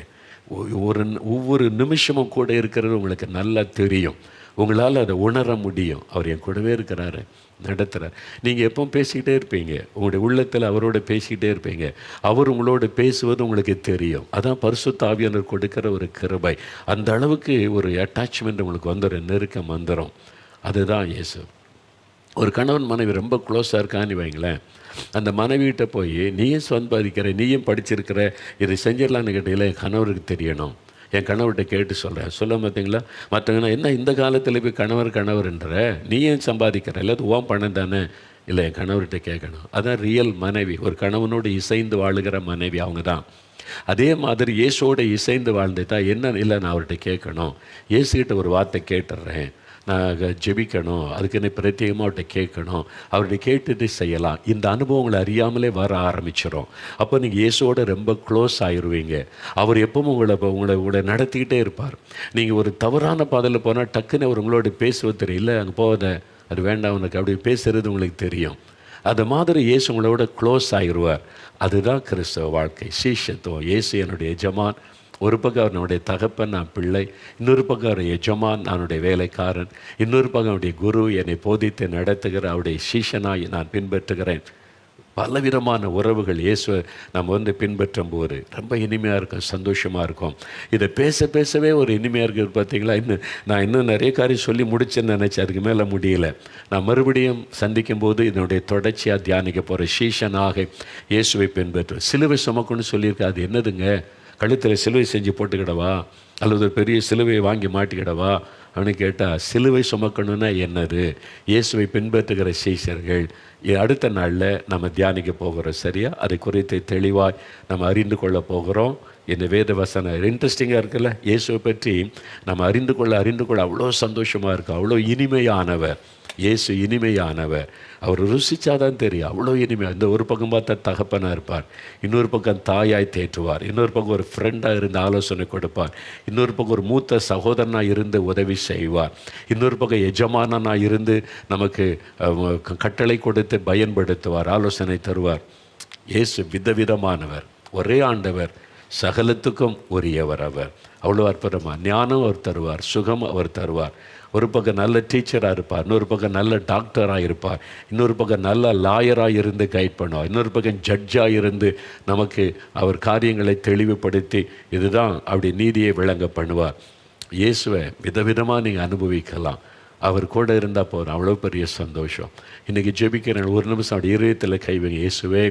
ஒவ்வொரு நிமிஷமும் கூட இருக்கிறது உங்களுக்கு நல்லா தெரியும், உங்களால் அதை உணர முடியும். அவர் என் கூடவே இருக்கிறாரு, நடத்துகிறார். நீங்கள் எப்பவும் பேசிக்கிட்டே இருப்பீங்க, உங்களுடைய உள்ளத்தில் அவரோட பேசிக்கிட்டே இருப்பீங்க, அவர் உங்களோட பேசுவது உங்களுக்கு தெரியும். அதான் பரிசுத்த ஆவியானவர் கொடுக்கிற ஒரு கிருபை. அந்த அளவுக்கு ஒரு அட்டாச்மெண்ட் உங்களுக்கு வந்துடும், நெருக்கம் வந்துடும். அதுதான் இயேசு. ஒரு கணவன் மனைவி ரொம்ப க்ளோஸாக இருக்கான்னு வைங்களேன், அந்த மனைவிகிட்ட போய் நீயும் சம்பாதிக்கிற, நீயும் படிச்சிருக்கிற, இதை செஞ்சிடலான்னு கேட்டீங்களா, என் கணவருக்கு தெரியணும், என் கணவர்கிட்ட கேட்டு சொல்கிறேன். சொல்ல பார்த்தீங்களா? மற்றவங்கன்னா என்ன இந்த காலத்தில் போய் கணவர்ன்ற, நீ ஏன் சம்பாதிக்கிற, இல்லை அது ஓன் பணம் தானே, இல்லை என் கணவர்கிட்ட கேட்கணும். அதான் ரியல் மனைவி, ஒரு கணவனோடு இசைந்து வாழுகிற மனைவி அவங்க தான். அதே மாதிரி இயேசுவோட இசைந்து வாழ்ந்துட்டா என்ன, இல்லை நான் அவர்கிட்ட கேட்கணும், இயேசுகிட்ட ஒரு வார்த்தை கேட்டுடுறேன், நான் ஜெபிக்கணும், அதுக்குன்னு பிரத்யேகமாக அவர்கிட்ட கேட்கணும், அவர்கிட்ட கேட்டுட்டு செய்யலாம். இந்த அனுபவங்களை அறியாமலே வர ஆரம்பிச்சிடும். அப்போ நீங்கள் இயேசுவோட ரொம்ப க்ளோஸ் ஆகிடுவீங்க. அவர் எப்பவும் உங்களை நடத்திக்கிட்டே இருப்பார். நீங்கள் ஒரு தவறான பாதையில் போனால் டக்குன்னு அவர் உங்களோட பேசுவது தெரியல, அங்கே போகாத, அது வேண்டாம் உனக்கு, அப்படி பேசுகிறது உங்களுக்கு தெரியும். அது மாதிரி இயேசு உங்களோட க்ளோஸ் ஆகிடுவார். அதுதான் கிறிஸ்தவ வாழ்க்கை, சீஷத்துவம். இயேசு என்னுடைய எஜமான், ஒரு பக்கம் அவனுடைய தகப்பன், நான் பிள்ளை, இன்னொரு பக்கம் அவருடைய எஜமான், நானுடைய வேலைக்காரன், இன்னொரு பக்கம் அவருடைய குரு, என்னை போதித்து நடத்துகிற அவருடைய சீஷனாய் நான் பின்பற்றுகிறேன். பலவிதமான உறவுகள் இயேசுவை நம்ம பின்பற்றும் போது ரொம்ப இனிமையாக இருக்கும், சந்தோஷமாக இருக்கும். இதை பேசவே ஒரு இனிமையாக இருக்குது பார்த்தீங்களா. நான் இன்னும் நிறைய காரியம் சொல்லி முடிச்சேன்னு நினச்சேன், அதுக்கு மேலே முடியல. நான் மறுபடியும் சந்திக்கும் போது இதனுடைய தொடர்ச்சியாக தியானிக்க போகிற சீஷனாக இயேசுவை பின்பற்றும். சிலுவை சுமக்குன்னு சொல்லியிருக்கேன், அது என்னதுங்க? கழுத்தில் சிலுவை செஞ்சு போட்டுக்கிடவா, அல்லது ஒரு பெரிய சிலுவையை வாங்கி மாட்டிக்கிடவா அப்படின்னு கேட்டால், சிலுவை சுமக்கணுன்னா என்னது? இயேசுவை பின்பற்றுகிற சீஷர்கள் அடுத்த நாளில் நம்ம தியானிக்க போகிறோம். சரியா? அதை குறித்து தெளிவாய் நம்ம அறிந்து கொள்ள போகிறோம். இந்த வேத வசனம் இன்ட்ரெஸ்டிங்காக இருக்குல்ல, இயேசுவை பற்றி நம்ம அறிந்து கொள்ள அவ்வளோ சந்தோஷமாக இருக்கும். அவ்வளோ இனிமையானவர் இயேசு, இனிமையானவர். அவர் ருசிச்சாதான் தெரியும், அவ்வளோ இனிமையாக. இந்த ஒரு பக்கம் பார்த்தா தகப்பனாக இருப்பார், இன்னொரு பக்கம் தாயாய் தேற்றுவார், இன்னொரு பக்கம் ஒரு ஃப்ரெண்டாக இருந்து ஆலோசனை கொடுப்பார், இன்னொரு பக்கம் ஒரு மூத்த சகோதரனாக இருந்து உதவி செய்வார், இன்னொரு பக்கம் எஜமானனாக இருந்து நமக்கு கட்டளை கொடுத்து பயன்படுத்துவார், ஆலோசனை தருவார். இயேசு விதவிதமானவர், ஒரே ஆண்டவர், சகலத்துக்கும் உரியவர். அவர் அவ்வளோ அற்புதமாக ஞானம் அவர் தருவார், சுகம் அவர் தருவார். ஒரு பக்கம் நல்ல டீச்சராக இருப்பார், இன்னொரு பக்கம் நல்ல டாக்டராக இருப்பார், இன்னொரு பக்கம் நல்ல லாயராக இருந்து கைட் பண்ணுவார், இன்னொரு பக்கம் ஜட்ஜாக இருந்து நமக்கு அவர் காரியங்களை தெளிவுபடுத்தி இதுதான் அப்படி நீதியை விளங்க பண்ணுவார். இயேசுவை விதவிதமாக நீங்கள் அனுபவிக்கலாம். அவர் கூட இருந்தால் போகிறோம், அவ்வளோ பெரிய சந்தோஷம். இன்றைக்கி ஜெபிக்கிறேன், ஒரு நிமிஷம் அப்படி இதயத்தில் கைவங்க. இயேசுவே,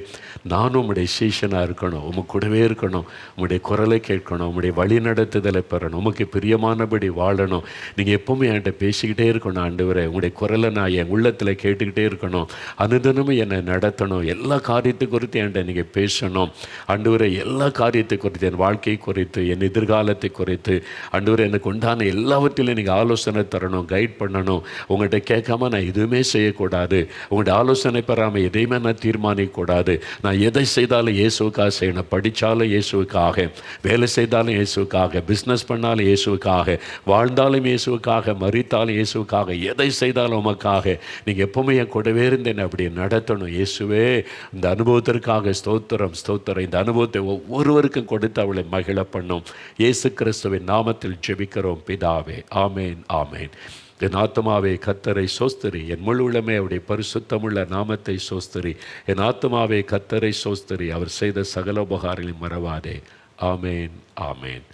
நானும் உம்முடைய சீஷனாக இருக்கணும், உமக்கு கூடவே இருக்கணும், உம்முடைய குரலை கேட்கணும், உம்முடைய வழி நடத்துதலை பெறணும், உமக்கு பிரியமானபடி வாழணும். நீங்கள் எப்போவுமே என்கிட்ட பேசிக்கிட்டே இருக்கணும் ஆண்டவரே, உங்களுடைய குரலை நான் என் உள்ளத்தில் கேட்டுக்கிட்டே இருக்கணும், அனுதினமும் என்னை நடத்தணும், எல்லா காரியத்தை குறித்து என்கிட்ட நீங்கள் பேசணும் ஆண்டவரே, எல்லா காரியத்தை குறித்து, என் வாழ்க்கை குறித்து, என் எதிர்காலத்தை குறித்து ஆண்டவரே, எனக்கு உண்டான எல்லாவற்றிலும் நீங்கள் ஆலோசனை தரணும், கைட் பண்ணணும். உங்கள்கிட்ட கேட்காம நான் எதுவுமே செய்யக்கூடாது, உங்களுடைய ஆலோசனை பெறாமல் எதையுமே நான் தீர்மானிக்கக்கூடாது. நான் எதை செய்தாலும் இயேசுக்காக செய்யணும். படித்தாலும் இயேசுக்காக, வேலை செய்தாலும் இயேசுக்காக, பிஸ்னஸ் பண்ணாலும் இயேசுக்காக, வாழ்ந்தாலும் இயேசுக்காக, மரித்தாலும் இயேசுக்காக, எதை செய்தாலும் உமக்காக. நீங்கள் எப்பவுமே என் கூடவே இருந்து என்னை அப்படி நடத்தணும். இயேசுவே, இந்த அனுபவத்திற்காக ஸ்தோத்திரம், ஸ்தோத்திரம். இந்த அனுபவத்தை ஒவ்வொருவருக்கும் கொடுத்து அவளை மகிழ பண்ணும். இயேசு கிறிஸ்துவின் நாமத்தில் ஜெபிக்கிறோம் பிதாவே, ஆமேன், ஆமேன். என் ஆத்துமாவே கர்த்தரை சோஸ்திரி, என் முழு உள்ளமே அவருடைய பரிசுத்தமுள்ள நாமத்தை சோஸ்திரி. என் ஆத்துமாவே கர்த்தரை சோஸ்திரி, அவர் செய்த சகல உபகாரங்களையும் மறவாதே. ஆமேன், ஆமேன்.